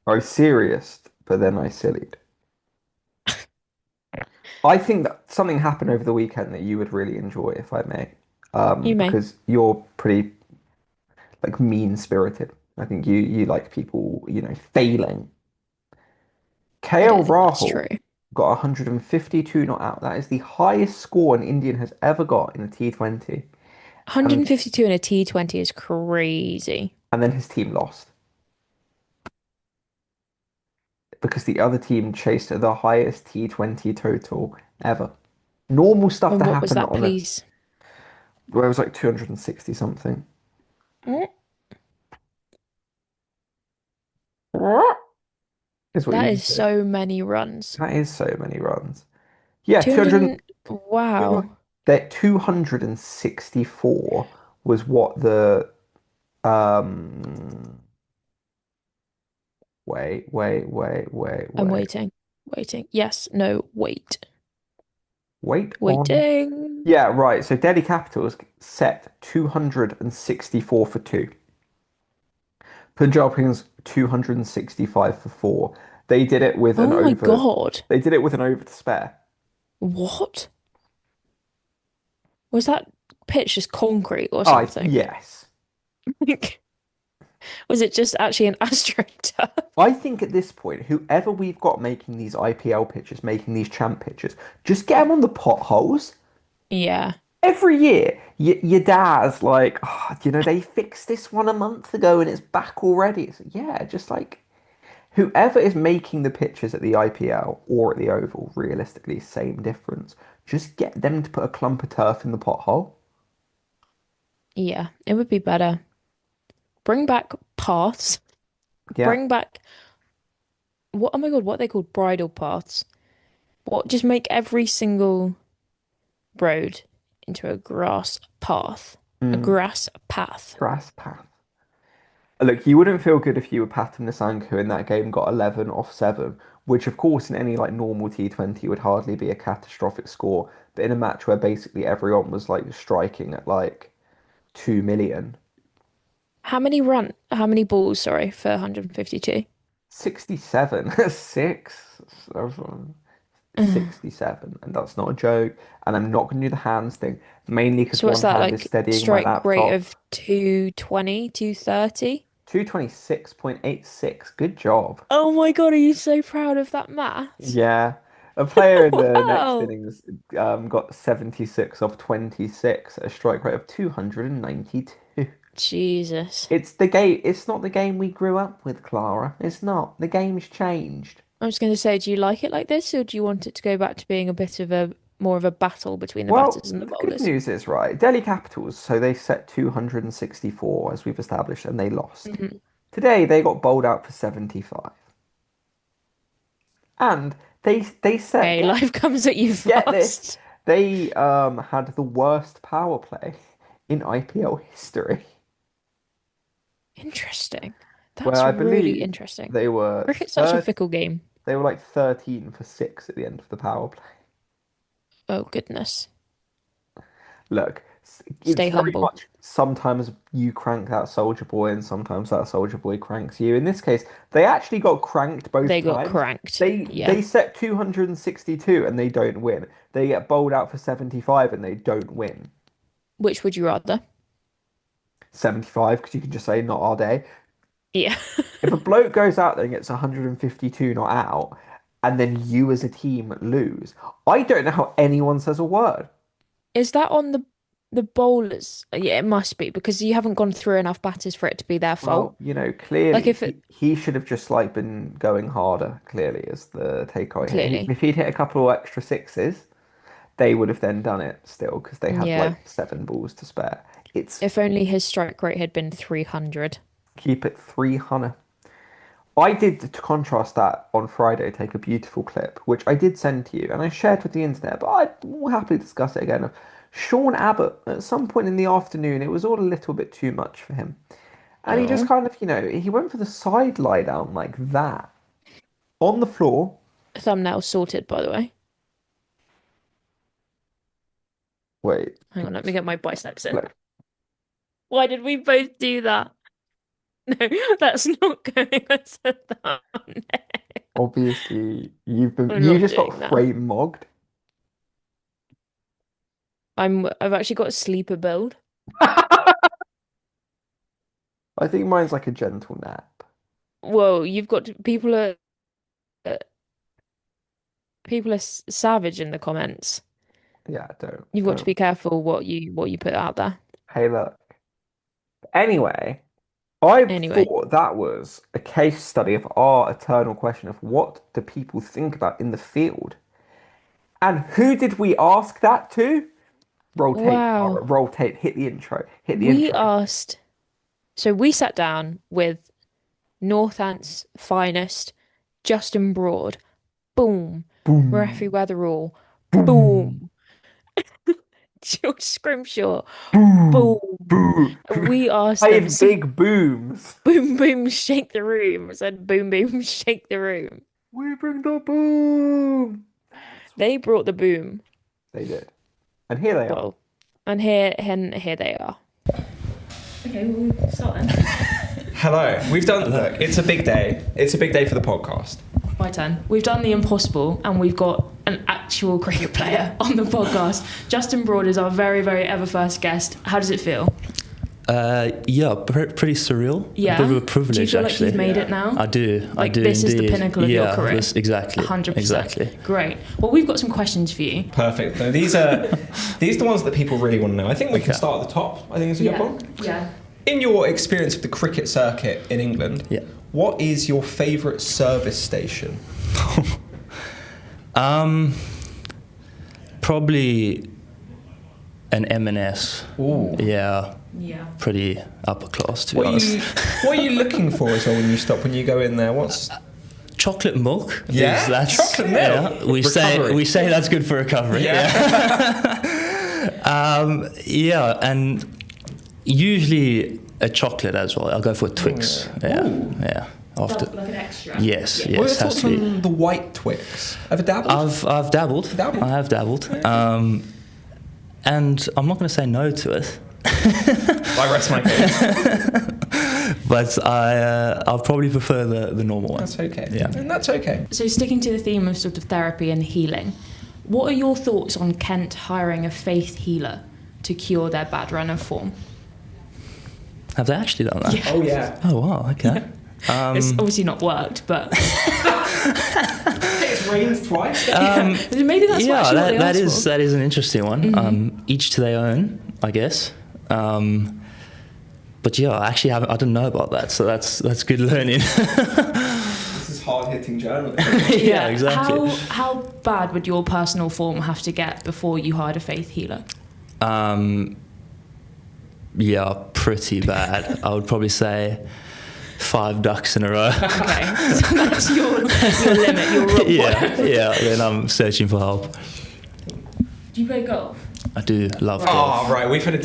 I was serious, but then I sillied. I think that something happened over the weekend that you would really enjoy, if I may, You may. because you're pretty like mean-spirited. I think you like people, failing. I KL don't think that's true. Rahul got 152 not out. That is the highest score an Indian has ever got in a T20. And 152 in a T20 is crazy. and then his team lost because the other team chased the highest T20 total ever. Normal stuff to And what was happen that, on it, please? where it was like 260 something. Mm, Is what that you is just said. so many runs. That is so many runs. Yeah, 200. 200. Wow. That 264 was what the um I'm wait. waiting. Waiting. Yes. No. Wait. Wait on. Waiting. Yeah, right. So Delhi Capitals set 264 for two. Punjab Kings 265 for four. They did it with an Oh my over. God. They did it with an over to spare. What? Was that pitch just concrete or Ah, something? yes. Was it just actually an astroturf? I think at this point, whoever we've got making these IPL pitches, making these champ pitches, just get them on the potholes. Yeah. Every year, your dad's like, oh, they fixed this one a month ago and it's back already. It's like, yeah, just like whoever is making the pitches at the IPL or at the Oval, realistically, same difference. Just get them to put a clump of turf in the pothole. Yeah. It would be better. Bring back paths. Yeah. Bring back what? Oh my God, what are they called? Bridle paths. What? Just make every single road into a grass path. A Mm, grass path. grass path. Look, you wouldn't feel good if you were Patam Nisanko in that game got 11 off 7, which of course in any like normal T20 would hardly be a catastrophic score, but in a match where basically everyone was like striking at like 2 million. How many balls, sorry, for 152? 67, 6, 67, and that's not a joke. And I'm not going to do the hands thing, mainly because So what's one that hand is like steadying my strike rate laptop. of 220, 230? 226.86, good job. Oh my God, are you so proud of that math? Yeah. A player in the next Wow. innings got 76 off 26 at a strike rate of 292. Jesus. It's the game. It's not the game we grew up with, Clara. It's not. The game's changed. I was going to say, do you like it like this, or do you want it to go back to being a bit of a more of a battle between the Well, batters and the the good bowlers? news is, right, Delhi Capitals, so they set 264, as we've established, and they lost. Hmm. Today, they got bowled out for 75. And they set, Hey, life comes at you get this, fast. they had the worst power play in IPL history, Interesting. where That's I really believe interesting. they were Cricket's such a third, fickle game. they were like 13 for 6 at the end of the power play. Oh, goodness. Look, It's Stay very humble. much sometimes you crank that soldier boy and sometimes that soldier boy cranks you. In this case, they actually got cranked both They got times. cranked. They Yeah. set 262 and they don't win. They get bowled out for 75 and they don't win. Which would you rather? 75 because you can just say not our day. Yeah. If a bloke goes out there and gets 152 not out, and then you as a team lose, I don't know how anyone says a word. Is that on the bowlers? Yeah, it must be because you haven't gone through enough batters for it to be their fault. Well, you know, Like clearly if it he should have just like been going harder, clearly, is the takeaway here. clearly. If he'd hit a couple of extra sixes, they would have then done it still because they had like Yeah. 7 balls to spare. It's If only his strike rate had been 300. keep it 300. I did, to contrast that on Friday, take a beautiful clip, which I did send to you and I shared with the internet, but I will happily discuss it again. Of Sean Abbott, at some point in the afternoon, it was all a little bit too much for him. And he just Oh. kind of, he went for the side lie down like that on the floor. Thumbnail sorted, by the way. Wait, Hang on, let me get my biceps in. look, Why did we both do that? No, that's not going as a thumbnail. obviously I'm you not just got doing that. frame mogged. I've actually got a sleeper build. I think mine's like a gentle nap. Whoa, you've got uh, people are savage in the comments. Yeah, You've got to don't. be careful what you put out there. Hey, look. Anyway, I Anyway, thought that was a case study of our eternal question of what do people think about in the field? And who did we ask that to? Roll tape, Clara. wow. Roll tape. Hit the intro. Hit the We intro. asked, so we sat down with Northants' finest, Justin Broad, boom, Raphy Boom. Weatherall, Boom. boom, George Scrimshaw, Boom. boom. Boom. We asked them, Five big booms. boom, boom, shake the room. I said, boom, boom, shake the room. We bring the boom. That's what They brought the boom. they did. And here they are. Well, and here they are. Okay, we'll start then. Hello. We've done. Look, it's a big day. It's a big day for the podcast. My turn. We've done the impossible and we've got an actual cricket player on the podcast. Justin Broad is our very, very ever first guest. How does it feel? Yeah, pretty surreal. Yeah. A bit of a privilege, Do you feel actually. like you've made it now? I do. I Like do this is the indeed. pinnacle of your career? This, exactly. 100%. Exactly. Great. Well, we've got some questions for you. Perfect. No, these are the ones that people really want to know. I think we can start at the top. I think it's a good one. Yeah. In your experience of the cricket circuit in England, Yeah. what is your favourite service station? Probably an M&S. Ooh. Yeah. Yeah. Pretty upper class, to be What are honest. what are you looking for as well when you stop, when you go in there? What's Chocolate milk. Yeah? Chocolate milk? Yeah. We say that's good for recovery. Yeah, and usually a chocolate as well. I'll go for a Twix. Yeah. Ooh. Yeah. After. Like an extra. Yes. what are your Yes. Has thoughts to be. on the white Twix? Ever dabbled? I've dabbled. Dabbled? I have dabbled. And I'm not going to say no to it. I rest my case. But I'll probably prefer the normal one. That's okay. Yeah. And that's okay. So sticking to the theme of sort of therapy and healing, what are your thoughts on Kent hiring a faith healer to cure their bad run of form? Have they actually done that? Yeah. Oh yeah. Oh wow. Okay. It's obviously not worked, but It's rained twice. maybe that's Yeah, what they that asked is for. that is an interesting one. Each to their own, I guess. But yeah, I actually haven't. I didn't know about that, so that's good learning. This is hard-hitting journalism. Yeah, exactly. How bad would your personal form have to get before you hired a faith healer? Yeah, pretty bad. I would probably say 5 ducks in a row. Okay, so that's your limit, your rock bottom. Yeah. Then I'm searching for help. Do you play golf? I do love golf. Oh right, we've had a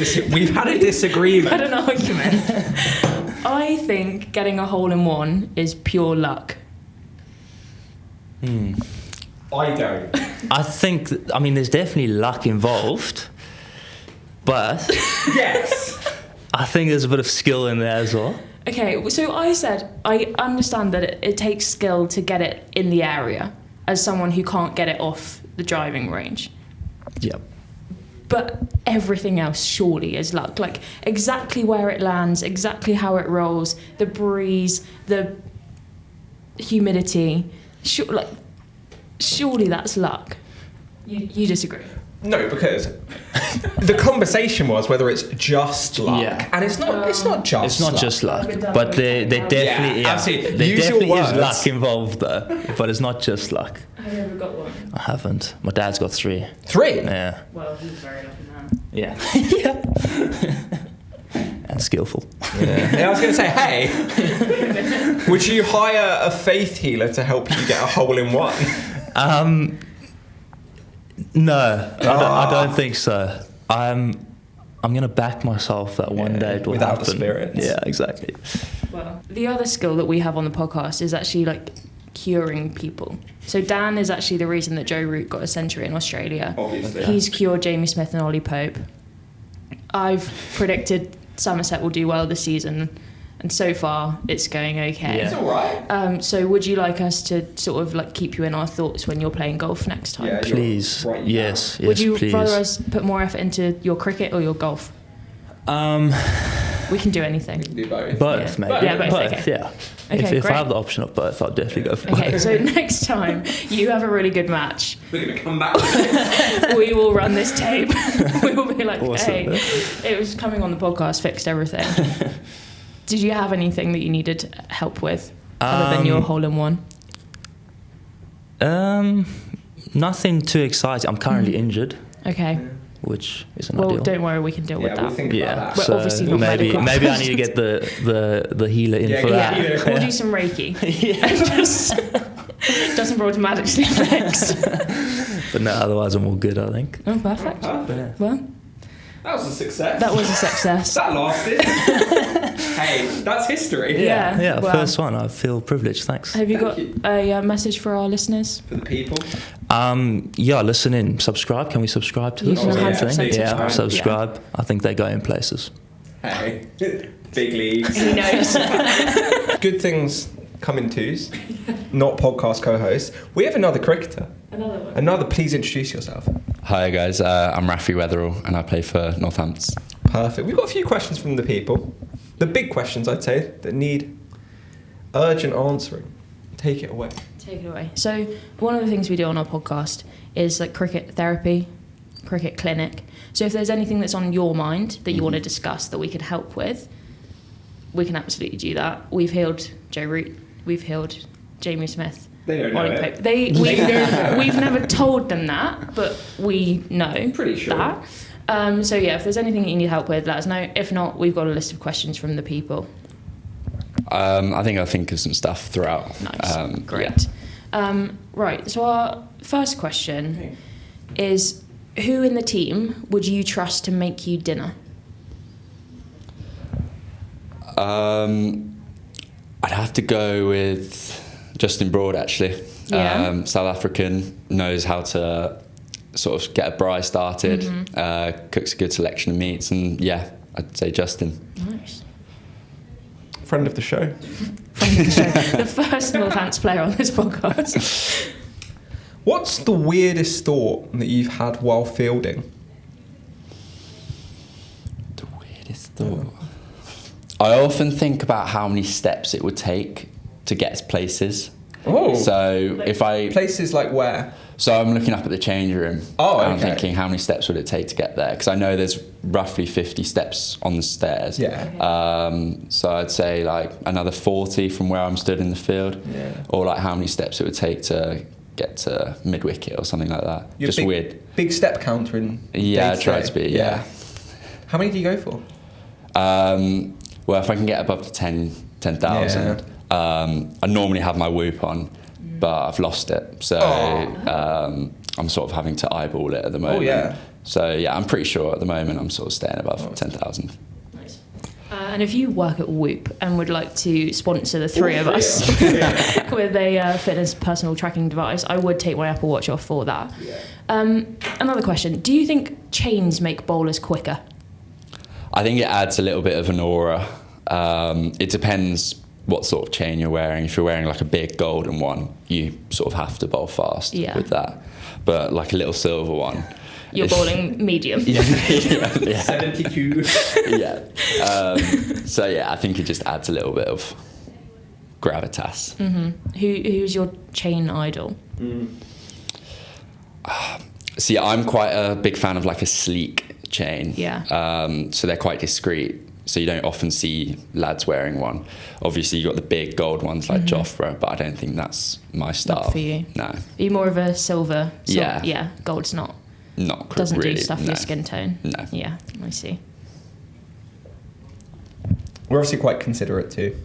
disagreement. I don't know what you meant. I think getting a hole in one is pure luck. I don't. I think. I mean, there's definitely luck involved. but Yes. I think there's a bit of skill in there as well. Okay, so I said I understand that it takes skill to get it in the area as someone who can't get it off the driving range. Yep. But everything else surely is luck. Like exactly where it lands, exactly how it rolls, the breeze, the humidity. Surely that's luck. You disagree? No, because the conversation was whether it's just luck, Yeah. and it's not. It's not just. It's not luck. just luck, but there definitely, Yeah, absolutely. there Use your definitely is words. luck involved though. But it's not just luck. Have you ever got one? I haven't. My dad's got 3. 3. Yeah. Well, he's a very lucky man. Yeah. And skillful. Yeah. I was going to say, hey, would you hire a faith healer to help you get a hole in one? No, I don't think so. I'm gonna back myself that one day it will without happen. the spirits. Yeah, exactly. Well, the other skill that we have on the podcast is actually like curing people. So Dan is actually the reason that Joe Root got a century in Australia. Obviously. He's cured Jamie Smith and Ollie Pope. I've predicted Somerset will do well this season, and so far it's going okay. It's all right. So would you like us to sort of like keep you in our thoughts when you're playing golf next time? Yeah. Please. Right now. Yes, Would you please. rather us put more effort into your cricket or your golf? We can do anything. Do both. Both, Yeah. maybe. Yeah, both, okay. Yeah. Okay, if I great. have the option of both, I'll definitely go for Okay, both. so next time you have a really good match, We're going to come back. we will run this tape. We will be like, Awesome. hey, it was coming on the podcast, fixed everything. Did you have anything that you needed help with other than your hole in one? Nothing too exciting. I'm currently injured, Okay. which isn't Well, ideal. don't worry, we can deal with Yeah, we'll that. think Yeah, about We're that. so obviously not maybe medical. I need to get the healer in Yeah, for yeah. that. Yeah, we'll do some Reiki. Just doesn't automatically fixed. But no, otherwise I'm all good, I think. Oh, perfect. Perfect. Well, That was a success. that was a success. That lasted. Hey, that's history. Yeah. Yeah, well, first one. I feel privileged. Thanks. Have you got Thank a message for our listeners? For the people. Yeah, listen in. Subscribe. Can we subscribe to You this? can Oh, yeah. 100% Yeah, subscribe. subscribe. I think they go in places. Hey, big leagues. He knows. Good things come in twos. Not podcast co-host. We have another cricketer. Another one. Another. Please introduce yourself. Hi guys, I'm Raphy Weatherall and I play for Northants. Perfect. We've got a few questions from the people. The big questions, I'd say, that need urgent answering. Take it away. Take it away. So one of the things we do on our podcast is like cricket therapy, cricket clinic. So if there's anything that's on your mind that you want to discuss that we could help with, we can absolutely do that. We've healed Joe Root. We've healed Jamie Smith. They don't know Ollie it. Pope. We've never told them that, but we know Pretty sure. that. So yeah, if there's anything that you need help with, let us know. If not, we've got a list of questions from the people. I think I'll think of some stuff throughout. Nice. Great. Right, so our first question is, who in the team would you trust to make you dinner? I'd have to go with Justin Broad actually. Yeah. South African, knows how to sort of get a braai started, cooks a good selection of meats, and yeah, I'd say Justin. Nice. Friend of the show. The first Northants player on this podcast. What's the weirdest thought that you've had while fielding? The weirdest thought. I often think about how many steps it would take to get to places. Oh. So if I Places like where? So I'm looking up at the change room. Oh, and I'm okay. thinking, how many steps would it take to get there? Because I know there's roughly 50 steps on the stairs. Yeah. So I'd say like another 40 from where I'm stood in the field. Yeah. Or like how many steps it would take to get to mid wicket or something like that. You're Just big, weird. Big step counter in Yeah, I day-to-day. try to be. Yeah. How many do you go for? Well, if I can get above the 10,000, I normally have my whoop on, but I've lost it. So I'm sort of having to eyeball it at the moment. Oh, yeah. So yeah, I'm pretty sure at the moment I'm sort of staying above 10,000. Nice. And if you work at Whoop and would like to sponsor the three of us with a fitness personal tracking device, I would take my Apple Watch off for that. Yeah. Another question. Do you think chains make bowlers quicker? I think it adds a little bit of an aura. It depends what sort of chain you're wearing. If you're wearing like a big golden one, you sort of have to bowl fast with that. But like a little silver one, you're bowling medium. Yeah. 72. Yeah. So yeah, I think it just adds a little bit of gravitas. Who's your chain idol? See, I'm quite a big fan of like a sleek chain. Yeah. So they're quite discreet. So you don't often see lads wearing one. Obviously, you got the big gold ones like Jofra, but I don't think that's my style. Not for you. No. Are you more of a silver? Yeah. Yeah. Gold's not. Not Doesn't really, do stuff for your skin tone. No. Yeah, I see. We're obviously quite considerate too.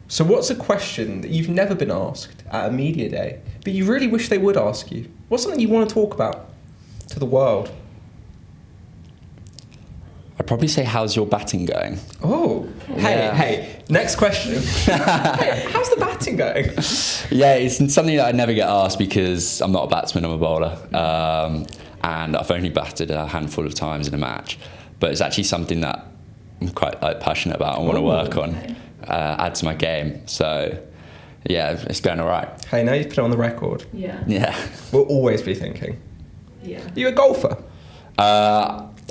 So what's a question that you've never been asked at a media day, but you really wish they would ask you? What's something you want to talk about to the world? I'd probably say, how's your batting going? Oh, hey, next question. Hey, how's the batting going? Yeah, it's something that I never get asked because I'm not a batsman, I'm a bowler. And I've only batted a handful of times in a match. But it's actually something that I'm quite passionate about and want to work on, add to my game. So, yeah, it's going all right. Hey, now you've put it on the record. Yeah. We'll always be thinking. Yeah. Are you a golfer?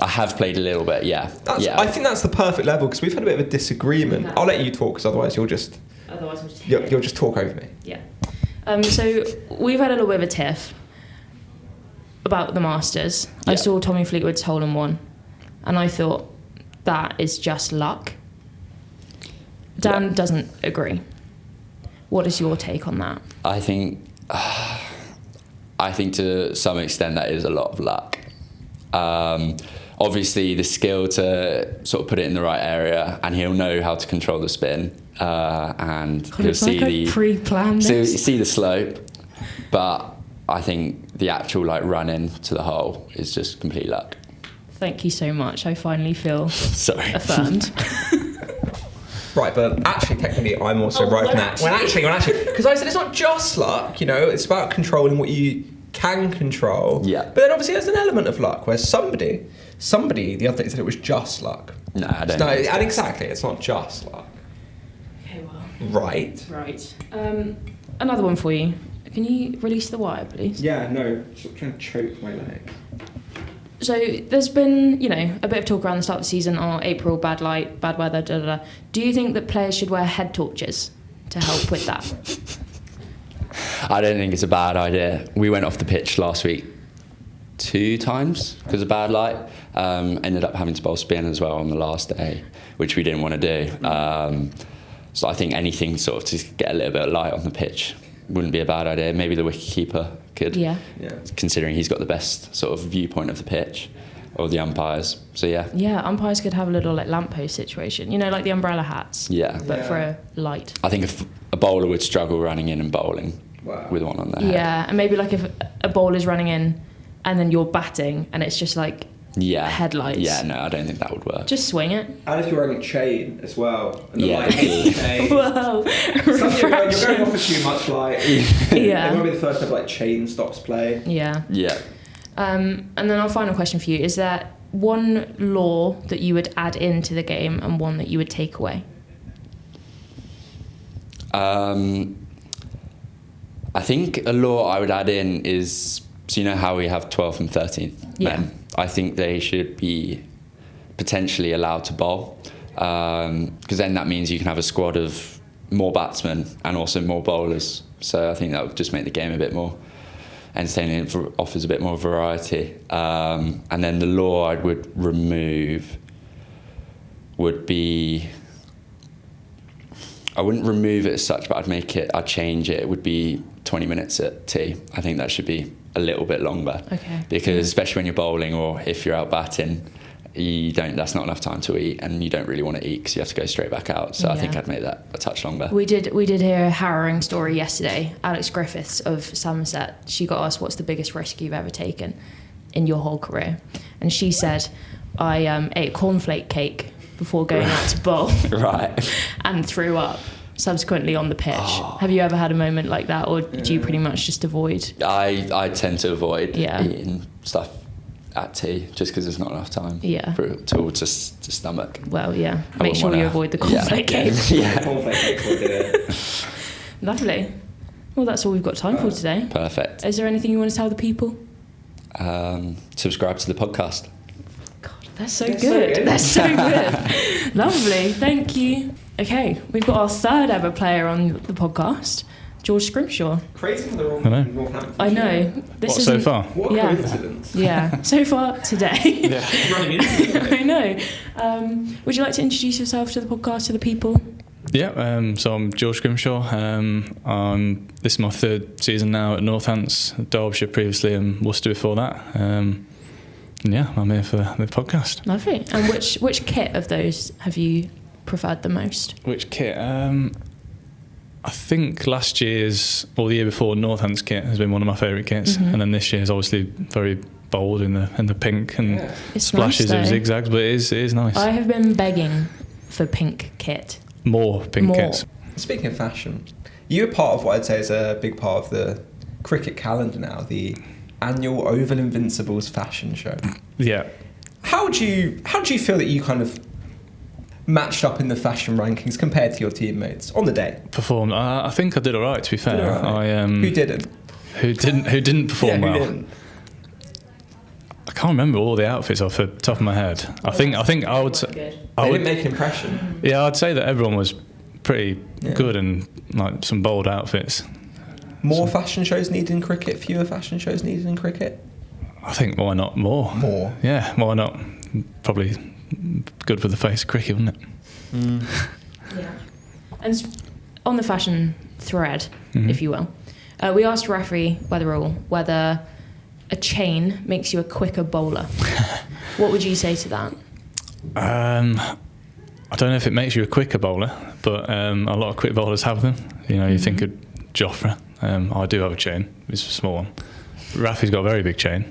I have played a little bit, yeah. I think that's the perfect level because we've had a bit of a disagreement. Yeah. I'll let you talk because otherwise you'll just you'll just talk over me. Yeah. So we've had a little bit of a tiff about the Masters. I saw Tommy Fleetwood's hole-in-one, and I thought that is just luck. Dan doesn't agree. What is your take on that? I think to some extent that is a lot of luck. Obviously, the skill to sort of put it in the right area, and he'll know how to control the spin, and he'll see see the slope. But I think the actual like run in to the hole is just complete luck. Thank you so much. I finally feel affirmed. Right, but actually, technically, I'm also right from that. When actually, because I said it's not just luck. You know, it's about controlling what you can control. Yeah. But then obviously there's an element of luck where somebody the other day said it was just luck. No, I don't. No, and exactly, it's not just luck. Okay, well. Right. Another one for you. Can you release the wire, please? Yeah, no, stop trying to choke my leg. So there's been, a bit of talk around the start of the season, April, bad light, bad weather, da-da-da. Do you think that players should wear head torches to help with that? I don't think it's a bad idea. We went off the pitch last week 2 times because of bad light. Ended up having to bowl spin as well on the last day, which we didn't want to do. So I think anything sort of to get a little bit of light on the pitch wouldn't be a bad idea. Maybe the wicketkeeper could, considering he's got the best sort of viewpoint of the pitch, or the umpires. So yeah. Yeah, umpires could have a little like lamppost situation, like the umbrella hats. Yeah. But for a light. I think a bowler would struggle running in and bowling with one on their head. Yeah, and maybe like if a bowler's running in and then you're batting and it's just like headlights. Yeah, no, I don't think that would work. Just swing it. And if you're wearing a chain as well. And Yeah. the light hits the chain. Whoa. You're going off for too much light. Yeah. It won't be the first time like chain stops playing. Yeah. Yeah. And then our final question for you, is there one law that you would add into the game and one that you would take away? I think a law I would add in is, so you know how we have 12th and 13th men? I think they should be potentially allowed to bowl, because then that means you can have a squad of more batsmen and also more bowlers. So I think that would just make the game a bit more entertaining. It offers a bit more variety. And then the law I would remove would be, I wouldn't remove it as such, but I'd change it. It would be 20 minutes at tea. I think that should be a little bit longer. Okay. Because especially when you're bowling or if you're out batting, that's not enough time to eat, and you don't really want to eat because you have to go straight back out. So I think I'd make that a touch longer. We did hear a harrowing story yesterday. Alex Griffiths of Somerset, she got asked, what's the biggest risk you've ever taken in your whole career? And she said, I ate cornflake cake before going out to bowl. Right. And threw up subsequently on the pitch. Have you ever had a moment like that, or do you pretty much just avoid? I tend to avoid eating stuff at tea, just because there's not enough time Yeah. for it all to stomach. Well, yeah. I Make wouldn't sure you wanna- avoid the cornflake cake. Yeah. Cornflake cakes will do it. Lovely. Well, that's all we've got time for today. Perfect. Is there anything you want to tell the people? Subscribe to the podcast. God, they're so They're so good. good. They're so good. Lovely. Thank you. Okay, we've got our third ever player on the podcast, George Scrimshaw. Crazy how they're all I know. from Northampton. I know. This What, so isn't- far? What a Yeah. coincidence. Yeah, so far today. Running into it. I know. Would you like to introduce yourself to the podcast, to the people? Yeah, so I'm George Scrimshaw. This is my third season now at Northants, Derbyshire previously, and Worcester before that. And yeah, I'm here for the podcast. Lovely. And which kit of those have you preferred the most? Which kit? I think last year's or the year before Northants kit has been one of my favourite kits, and then this year is obviously very bold in the pink and It's splashes nice, of though. zigzags, but it is nice. I have been begging for pink kit. More pink More. kits. Speaking of fashion, you're part of what I'd say is a big part of the cricket calendar now, the annual Oval Invincibles fashion show. Yeah. How do you feel that you kind of matched up in the fashion rankings compared to your teammates on the day? Performed. I think I did all right, to be fair. Did all right. Who didn't? Who didn't perform Yeah, who well? didn't? I can't remember all the outfits off the top of my head. I think I would. They I didn't would. make an impression. Yeah, I'd say that everyone was pretty Yeah. good and like some bold outfits. More fashion shows needed in cricket, fewer fashion shows needed in cricket. I think why not more? More. Yeah, why not? Probably good for the face of cricket, wouldn't it? Yeah. And on the fashion thread, Mm-hmm. if you will, we asked Raphy Weatherall whether a chain makes you a quicker bowler. What would you say to that? I don't know if it makes you a quicker bowler, but a lot of quick bowlers have them. You know, you think of Jofra. I do have a chain. It's a small one. Rafi's got a very big chain.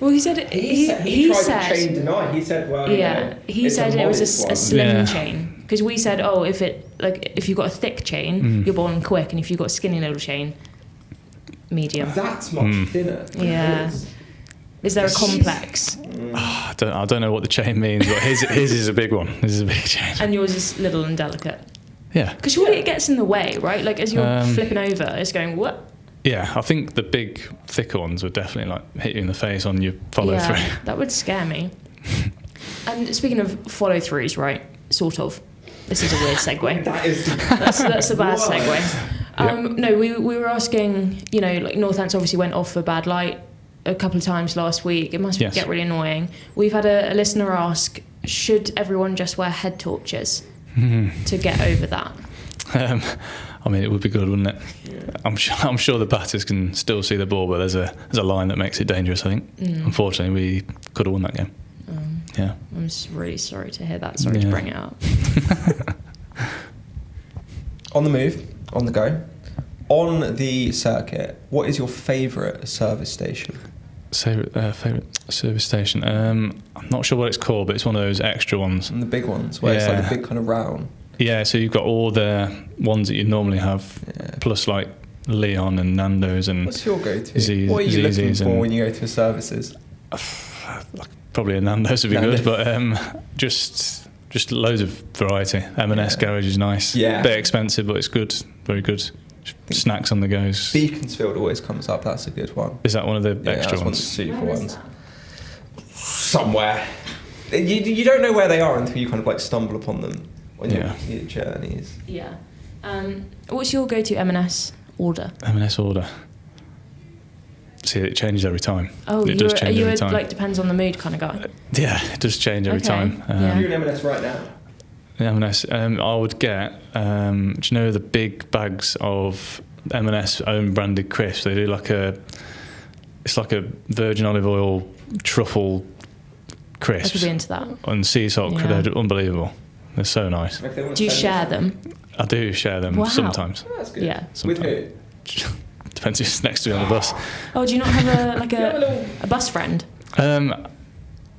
Well, he said he said deny. He said, well, yeah, he said it was a slim Yeah. chain because we said, oh, if you've got a thick chain, you're bowling quick, and if you've got a skinny little chain, medium. That's much thinner. Yeah. Is there a complex? I don't know what the chain means, but his is a big one. His is a big chain. And yours is little and delicate. Yeah. Because surely it gets in the way, right? Like as you're Um, flipping over, it's going what? Yeah, I think the big, thicker ones would definitely like hit you in the face on your follow through. That would scare me. And speaking of follow throughs, right? Sort of. This is a weird segue. That is. That's a bad segue. No, we were asking, you know, like Northants obviously went off for bad light a couple of times last week. It must Yes. get really annoying. We've had a listener ask, should everyone just wear head torches to get over that? I mean, it would be good, wouldn't it? I'm sure the batters can still see the ball, but there's a line that makes it dangerous. I think. Unfortunately, we could have won that game. Yeah. I'm just really sorry to hear that. Sorry to Yeah. bring it up. On the move, on the go, on the circuit, what is your favourite service station? Favourite service station. I'm not sure what it's called, but it's one of those extra ones. And the big ones, where it's like Yeah. a big kind of round. Yeah, so you've got all the ones that you normally have, plus like Leon and Nando's and What's your go-to? Z's- What are you looking Z's for and- when you go to services? probably a Nando's would be Nando's. good, but just loads of variety. M&S Yeah. Garage is nice. Yeah. Bit expensive, but it's good. Very good. Snacks on the goes. Beaconsfield always comes up. That's a good one. Is that one of the Yeah, extra that's one of the ones? super ones. Somewhere. You don't know where they are until you kind of like stumble upon them on your journeys. Yeah. What's your go-to M&S order? M&S order. See, it changes every time. Oh, it does change every time. like depends on the mood kind of guy? Yeah, it does change every Okay, time. yeah. You're in M&S right now. M&S. I would get. Do you know the big bags of M&S own branded crisps? They do it's like a virgin olive oil truffle I crisps could be into that. and sea salt. Yeah. They're unbelievable. They're so nice. If they want Do you to share send them? I do share them Wow. sometimes. Oh, that's good. Yeah. With who? Depends who's next to me on the bus. Oh, do you not have a bus friend?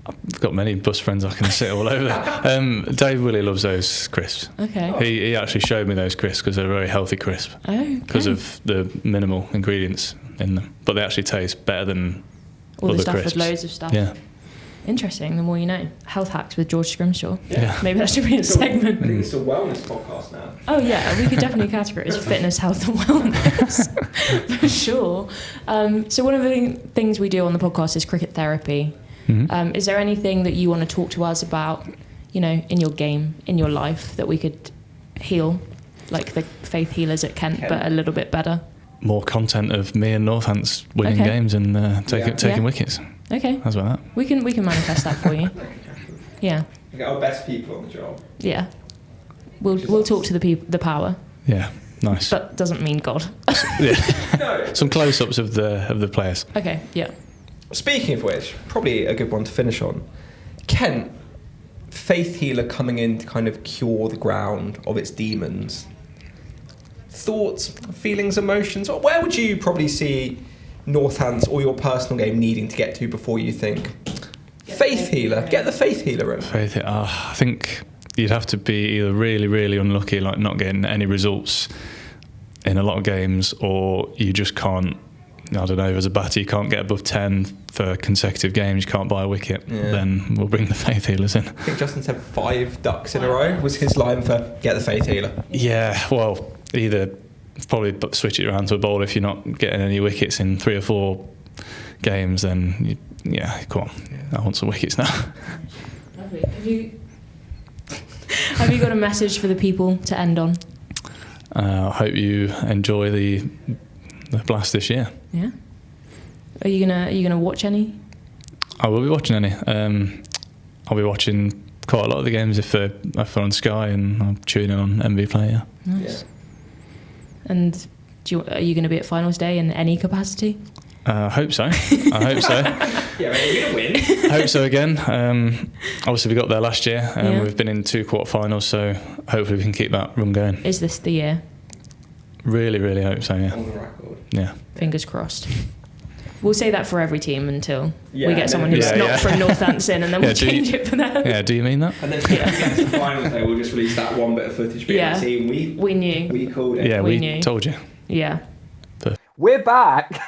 I've got many bus friends I can sit all over there. Dave Willie loves those crisps. Okay. He actually showed me those crisps because they're a very healthy crisp Oh, because of the minimal ingredients in them. But they actually taste better than all the other stuff crisps. with loads of stuff. Yeah. Interesting. The more you know. Health hacks with George Scrimshaw. Yeah. Maybe that should be a segment. I think it's a wellness podcast now. Oh yeah, we could definitely categorise fitness, health, and wellness for sure. So one of the things we do on the podcast is cricket therapy. Mhm. Is there anything that you want to talk to us about, you know, in your game, in your life, that we could heal, like the Faith healers at Kent, but a little bit better? More content of me and Northants winning Okay. games and taking Yeah. wickets. Okay, How's about that? we can manifest that for you. Yeah, We get our best people on the job. yeah. We'll talk to the power, Yeah, nice. but doesn't mean God. Yeah. No. Some close-ups of the players. Okay, yeah. Speaking of which, probably a good one to finish on. Kent, faith healer coming in to kind of cure the ground of its demons. Thoughts, feelings, emotions. Or where would you probably see Northants or your personal game needing to get to before you think faith healer? Get the faith healer in. Faith, I think you'd have to be either really, really unlucky, like not getting any results in a lot of games, or you just can't. I don't know. As a batter, you can't get above 10 for consecutive games. You can't buy a wicket. Yeah. Then we'll bring the faith healers in. I think Justin said 5 ducks in a row was his line for get the faith healer. Yeah, well, either probably switch it around to a bowl if you're not getting any wickets in 3 or 4 games. Then come on, I want some wickets now. Lovely. Have you got a message for the people to end on? I hope you enjoy the blast this year. Yeah. Are you gonna watch any? I will be watching any. I'll be watching quite a lot of the games if they're on Sky, and I'll tune in on MV Play. Yeah. Nice. And are you going to be at finals day in any capacity? I hope so. I hope so. Yeah, mate, you're going to win. Hope so again. Obviously, we got there last year, and Yeah. we've been in 2 quarterfinals, so hopefully we can keep that run going. Is this the year? Really, really hope so. Yeah. On the record. Yeah. Fingers crossed. We'll say that for every team until Yeah, we get and someone then- who's Yeah, not yeah. from Northampton, and then Yeah, we'll do you- change it for them. Yeah. Do you mean that? And then if we get to the final day, we'll just release that one bit of footage being Yeah. the team. We knew. We called it. Yeah, We we knew. told you. Yeah. We're back.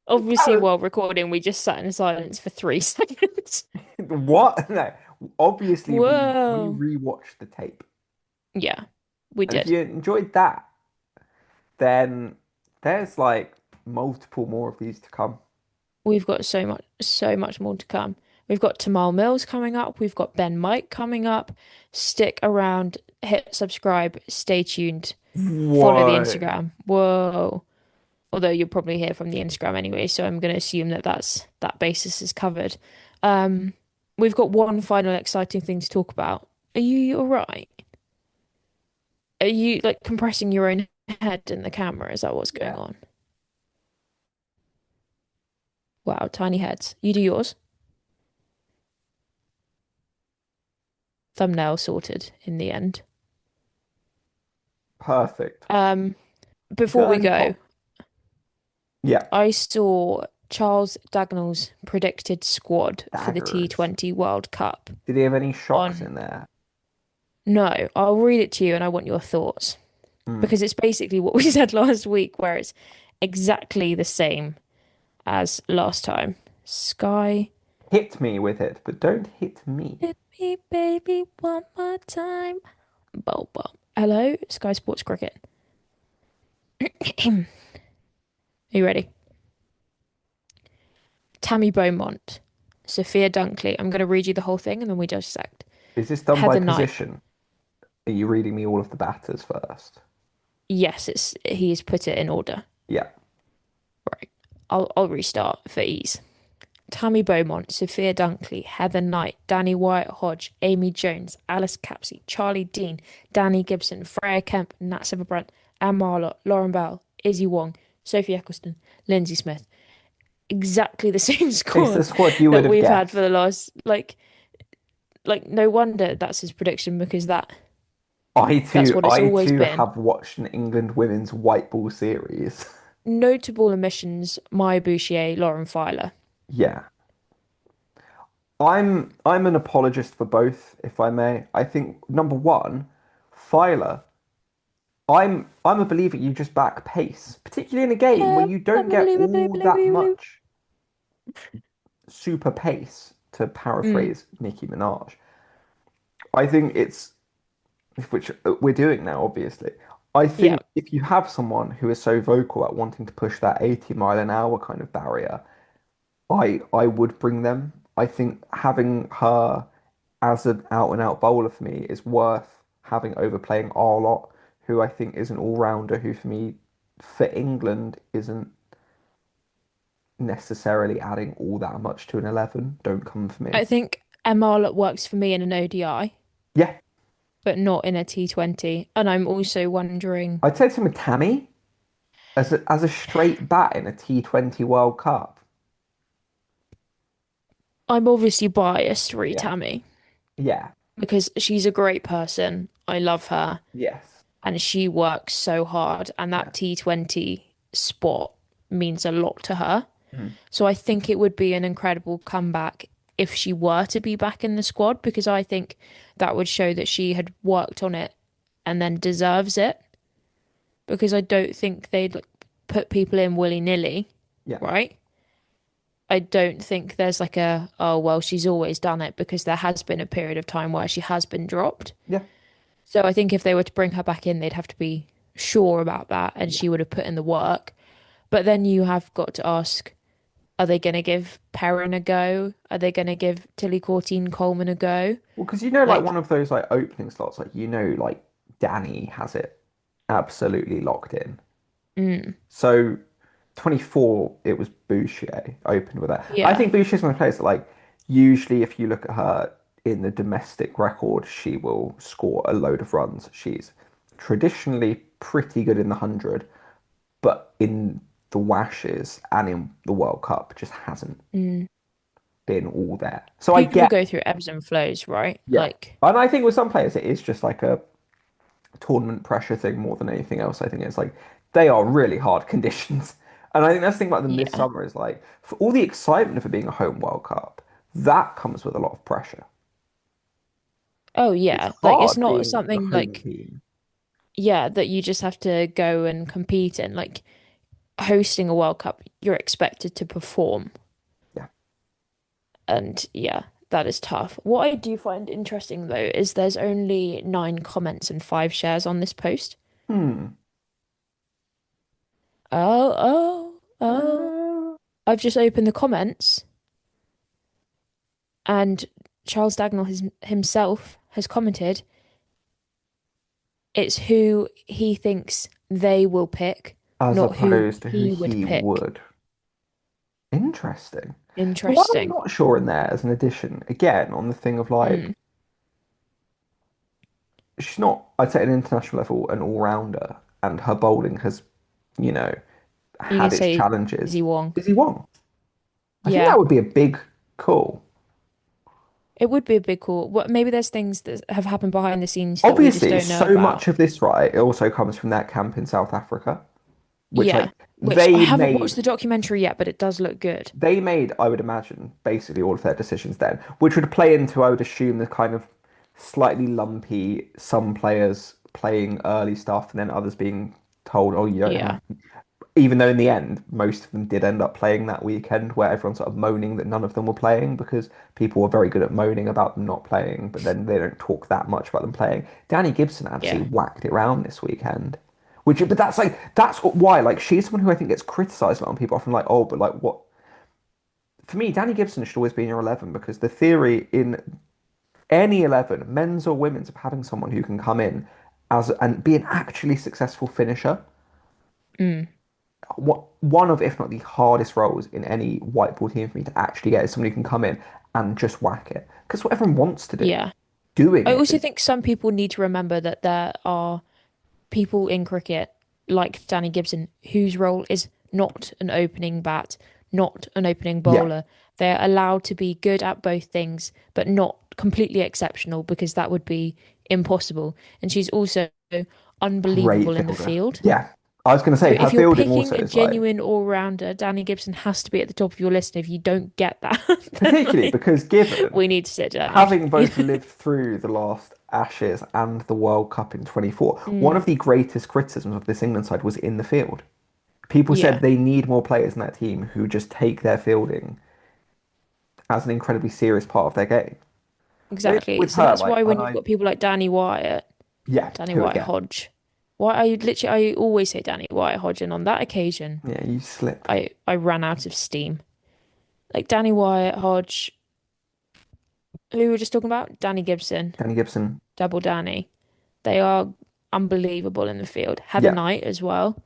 Obviously, while recording, we just sat in silence for 3 seconds. What? No. Obviously, we Whoa. rewatched the tape. Yeah, we And if did. you enjoyed that, then there's like multiple more of these to come. We've got so much more to come. We've got Tamal Mills coming up. We've got Ben Mike coming up. Stick around, hit subscribe, stay tuned, follow the Whoa. Instagram. Whoa. Although you'll probably hear from the Instagram anyway, so I'm going to assume that basis is covered. We've got one final exciting thing to talk about. Are you all right? Are you like compressing your own head in the camera? Is that what's going Yeah. on? Wow, tiny heads. You do yours. Thumbnail sorted in the end. Perfect. Before we Go go, on. Yeah. I saw Charles Dagnall's predicted squad for the Daggers. T20 World Cup. Did he have any shocks On- in there? No, I'll read it to you and I want your thoughts. Mm. Because it's basically what we said last week, where it's exactly the same as last time. Sky, Hit me with it, but don't hit me. hit me, baby, one more time. Bow, bow. Hello, Sky Sports Cricket. Are you ready? Tammy Beaumont, Sophia Dunkley. I'm going to read you the whole thing and then we dissect. Is this done by Heather Knight. position? Are you reading me all of the batters first? Yes, he's put it in order. Yeah. Right. I'll restart for ease. Tammy Beaumont, Sophia Dunkley, Heather Knight, Danny Wyatt Hodge, Amy Jones, Alice Capsey, Charlie Dean, Danny Gibson, Freya Kemp, Nat Silverbrandt, Anne Marlott, Lauren Bell, Izzy Wong, Sophie Eccleston, Lindsay Smith. Exactly the same It's squad the squad you would that have we've had guessed. for the last no wonder that's his prediction, because I That's too, what it's I always too been. have watched an England women's white ball series. notable omissions: Maya Bouchier, Lauren Filer. Yeah. I'm an apologist for both, if I may. I think number one, Filer. I'm a believer you just back pace, particularly in a game where you don't I'm a get believer, all believer, that believer. much. super pace, to paraphrase Nicki Minaj. I think it's, which we're doing now, obviously. I Yeah. think if you have someone who is so vocal at wanting to push that 80 mile an hour kind of barrier, I would bring them. I think having her as an out and out bowler for me is worth having over playing Arlott, who I think is an all rounder who for me for England isn't necessarily adding all that much to an 11. Don't come for me. I think Marlott works for me in an ODI, Yeah, but not in a T20. And I'm also wondering, I'd say some with Tammy as a straight bat in a T20 World Cup. I'm obviously biased, re Yeah. Tammy, Yeah. because she's a great person. I love her. Yes. And she works so hard. And Yeah. that T20 spot means a lot to her. Mm. So I think it would be an incredible comeback if she were to be back in the squad, because I think that would show that she had worked on it and then deserves it. Because I don't think they'd put people in willy-nilly, Yeah. right? I don't think there's like a, oh, well, she's always done it, because there has been a period of time where she has been dropped. Yeah. So I think if they were to bring her back in, they'd have to be sure about that, and Yeah. she would have put in the work. But then you have got to ask, are they going to give Perrin a go? Are they going to give Tilly Courtine Coleman a go? Well, because you know, like Like, one of those like opening slots, like like Danny has it absolutely locked in. mm, So 24, it was Boucher opened with that. I yeah, think Boucher's one of the players that like usually if you look at her in the domestic record, she will score a load of runs. She's traditionally pretty good in the 100, but in the Washes and in the World Cup just hasn't mm. been all there. So I People get, go through ebbs and flows, right? yeah. Like, And I think with some players it is just like a tournament pressure thing more than anything else. I think it's like they are really hard conditions. And I think that's the thing about them this yeah. summer is like for all the excitement of it being a home World Cup, that comes with a lot of pressure. Oh, It's yeah. Like, it's hard not being the something home like, team. yeah, that you just have to go and compete in. Like, hosting a World Cup, you're expected to perform. Yeah. And yeah, that is tough. What I do find interesting though is there's only 9 comments and 5 shares on this post. Hmm. Oh, oh, oh. Uh, I've just opened the comments and Charles Dagnall himself has commented it's who he thinks they will pick, as not who opposed to who he would he pick. would. Interesting. The one I'm Interesting. not sure in there as an addition, again, on the thing of like, Mm. she's not, I'd say, at an international level, an all-rounder, and her bowling has, you know, You can had its say challenges. Izzy Wong. Izzy Wong. I think Yeah, that would be a big call. it would be a big call. What maybe there's things that have happened behind the scenes that we just Obviously, don't know so about. much of this, right, it also comes from that camp in South Africa, which like Yeah, which I they haven't watched made the documentary yet, but it does look good. they made, I would imagine, basically all of their decisions then, which would play into, I would assume, the kind of slightly lumpy, some players playing early stuff and then others being told, oh, you don't have, Yeah, even though in the end, most of them did end up playing that weekend where everyone's sort of moaning that none of them were playing because people were very good at moaning about them not playing, but then they don't talk that much about them playing. Danny Gibson yeah, absolutely whacked it round this weekend. But that's like, why, like, she's someone who I think gets criticised a lot, and people often like, oh, but like, what? For me, Danny Gibson should always be in your 11 because the theory in any 11, men's or women's, of having someone who can come in as and be an actually successful finisher, mm, one of, if not the hardest roles in any white ball team for me to actually get is somebody who can come in and just whack it. Because what everyone wants to do, yeah. doing I it also is, think some people need to remember that there are people in cricket like Danny Gibson whose role is not an opening bat, not an opening yeah, bowler. They're allowed to be good at both things, but not completely exceptional because that would be impossible. And she's also great unbelievable in the fielder. field. Yeah, I was going to So say her if you're fielding picking also a is like, genuine all-rounder, Danny Gibson has to be at the top of your list. And if you don't get that, then particularly like because given we need to sit down. having both lived through the last Ashes and the World Cup in 24, one Mm, of the greatest criticisms of this England side was in the field. People said yeah. they need more players in that team who just take their fielding. as an incredibly serious part of their game. And it's Exactly. with So her, that's like, why when and you've I, got people like yeah, Danny who White again? Hodge, why I literally I always say Danny White Hodge, and on that occasion, Yeah, you slip. I ran out of steam. Like Danny White Hodge, who we were just talking about, Danny Gibson, Danny Gibson. Double Danny. They are unbelievable in the field. Heather Yeah, Knight as well,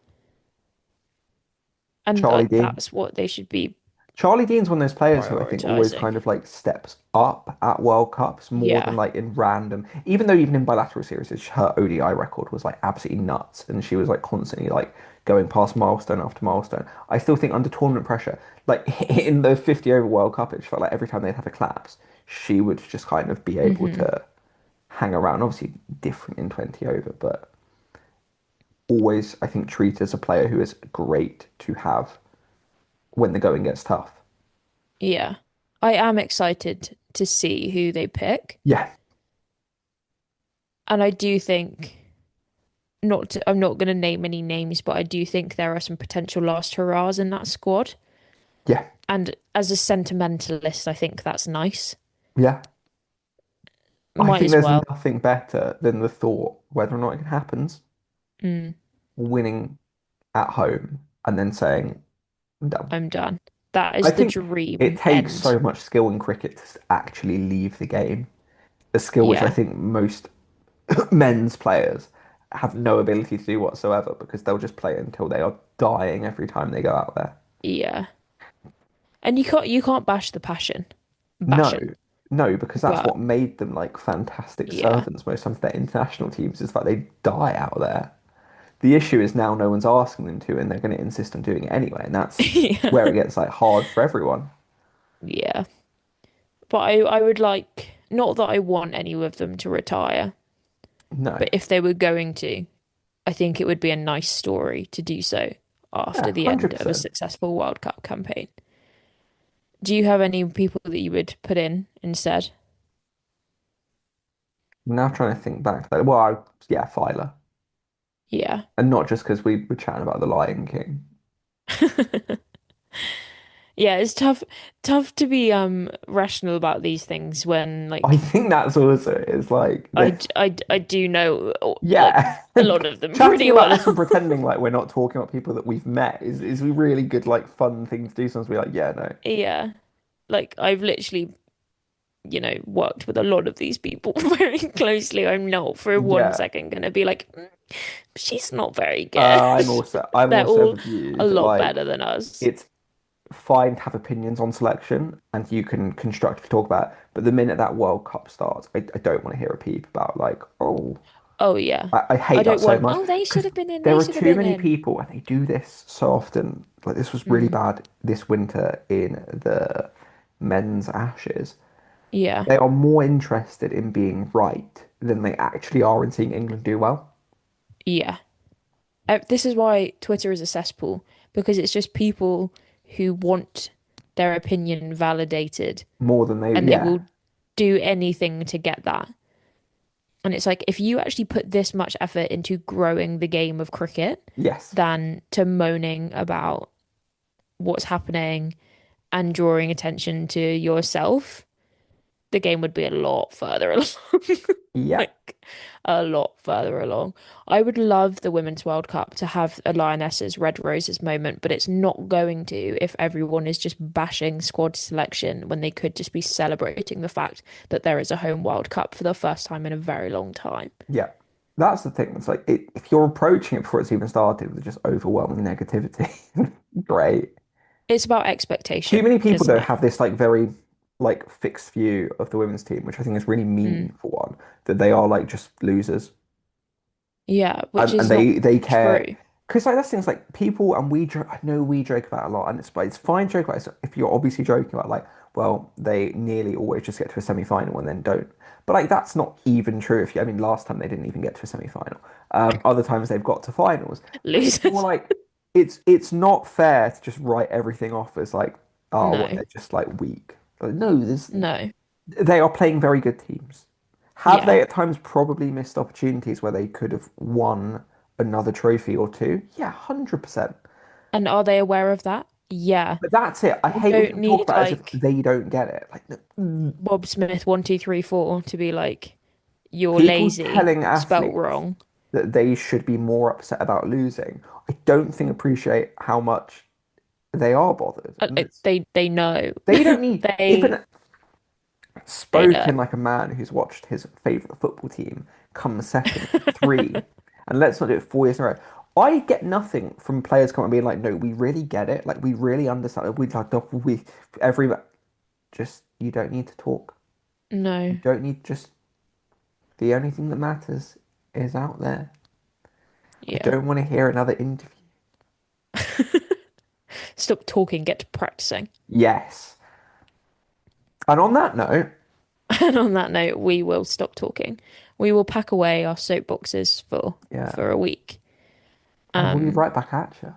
and Charlie Dean. that's what they should be Charlie Dean's one of those players who I think always prioritizing. kind of like steps up at World Cups more than Yeah, like in random. Even though even in bilateral series, her ODI record was like absolutely nuts, and she was like constantly like going past milestone after milestone. I still think under tournament pressure, like in the 50 over World Cup, it felt like every time they'd have a collapse, she would just kind of be able hmm to hang around. Obviously different in 20 over, but always I think treated as a player who is great to have when the going gets tough. yeah. I am excited to see who they pick, Yeah, and I do think. I'm not going to name any names, but I do think there are some potential last hurrahs in that squad. yeah, And as a sentimentalist, I think that's nice. yeah. I Might think as there's well. nothing better than the thought, whether or not it happens, Mm, winning at home and then saying, "No." I'm done. That I is the think it dream takes end. so much skill in cricket to actually leave the game. A skill which I Yeah, think most men's players have no ability to do whatsoever because they'll just play until they are dying every time they go out there. yeah. And you can't bash the passion. Bash No, it. no, because that's But what made them like fantastic yeah. servants. Most of their international teams is that they die out there. The issue is now no one's asking them to, and they're going to insist on doing it anyway, and that's where Yeah. it gets like hard for everyone. Yeah. But I would like not that I want any of them to retire, No, but if they were going to, I think it would be a nice story to do so yeah, after the end of a 100%. successful World Cup campaign. Do you have any people that you would put in instead? I'm now trying to think back to that. Well, yeah, Filer, Yeah. and not just because we were chatting about the Lion King. Yeah, it's tough to be rational about these things when I like think that's also is like this. I do know like Yeah, a lot of them chatting pretty about this and well. pretending like we're not talking about people that we've met is a really good like fun thing to do. Sometimes be like, yeah, no, Yeah. Like I've literally, worked with a lot of these people very closely. I'm not for one yeah. second gonna be like, she's not very good." I'm They're also of all the view a that lot like better than us. it's fine to have opinions on selection and you can constructively talk about it. But the minute that World Cup starts, I don't want to hear a peep about like, oh, Oh yeah. I I hate that don't so want, much oh, they should because have been in, there they are should have too been many in. people and they do this so often. Like this was really Mm, bad this winter in the men's Ashes. yeah. They are more interested in being right than they actually are in seeing England do well. Yeah. This is why Twitter is a cesspool because it's just people who want their opinion validated More than they, and they yeah, will do anything to get that. And it's like if you actually put this much effort into growing the game of cricket yes, than to moaning about what's happening and drawing attention to yourself, the game would be a lot further along. yeah. Like a lot further along. I would love the Women's World Cup to have a Lionesses Red Roses moment, but it's not going to if everyone is just bashing squad selection when they could just be celebrating the fact that there is a home World Cup for the first time in a very long time. Yeah, that's the thing. It's like if you're approaching it before it's even started with just overwhelming negativity, great. It's about Too expectation, many people isn't though it? have this like very like fixed view of the women's team, which I think is really Mm. mean for one, that they are like just losers, Yeah, which and is not they care true. because like that's things like people and we joke. I know we joke about it a lot, and it's fine to joke about it if you're obviously joking about like well they nearly always just get to a semi-final and then don't. But like that's not even true. If you, I mean, last time they didn't even get to a semi-final. Other times they've got to finals. But it's more Losers. like it's not fair to just write everything off as like oh well No, they're just like weak. Like, no, no. they are playing very good teams. Have Yeah. they at times probably missed opportunities where they could have won another trophy or two? Yeah, 100%. And are they aware of that? Yeah. But that's it. I We hate when don't people talk need about it as if like they don't get it. Like, no, Bob Smith 1 2 3 4 to be like, you're people lazy, telling spelt athletes wrong. that they should be more upset about losing, I don't think appreciate how much they are bothered. And it's, They know. they don't need, They even they know. spoken like a man who's watched his favourite football team come second for three, and let's not do it 4 years in a row. I get nothing from players coming and being like, no, we really get it. Like, we really understand it. We like, we, every, just, you don't need to talk. You No. don't need, just, the only thing that matters is out there. I Yeah. don't want to hear another interview. Stop talking, get to practicing. Yes. And on that note, And on that note, we will stop talking. We will pack away our soapboxes yeah, for a week. and we'll be Um, right back at you.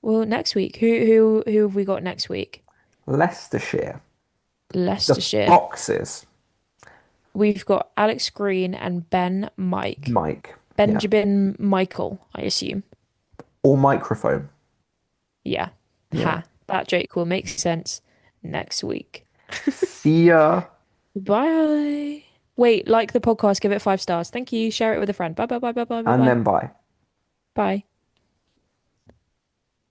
well, next week, who have we got next week? Leicestershire, the Leicestershire. Foxes, We've got Alex Green and Ben Mike. Mike, yeah, Benjamin Michael, I assume. or microphone, Yeah. yeah. Ha. That joke will make sense next week. See ya, Bye. Wait, like the podcast, give it 5 stars. Thank you. Share it with a friend. Bye bye bye bye bye bye and bye. then bye. Bye.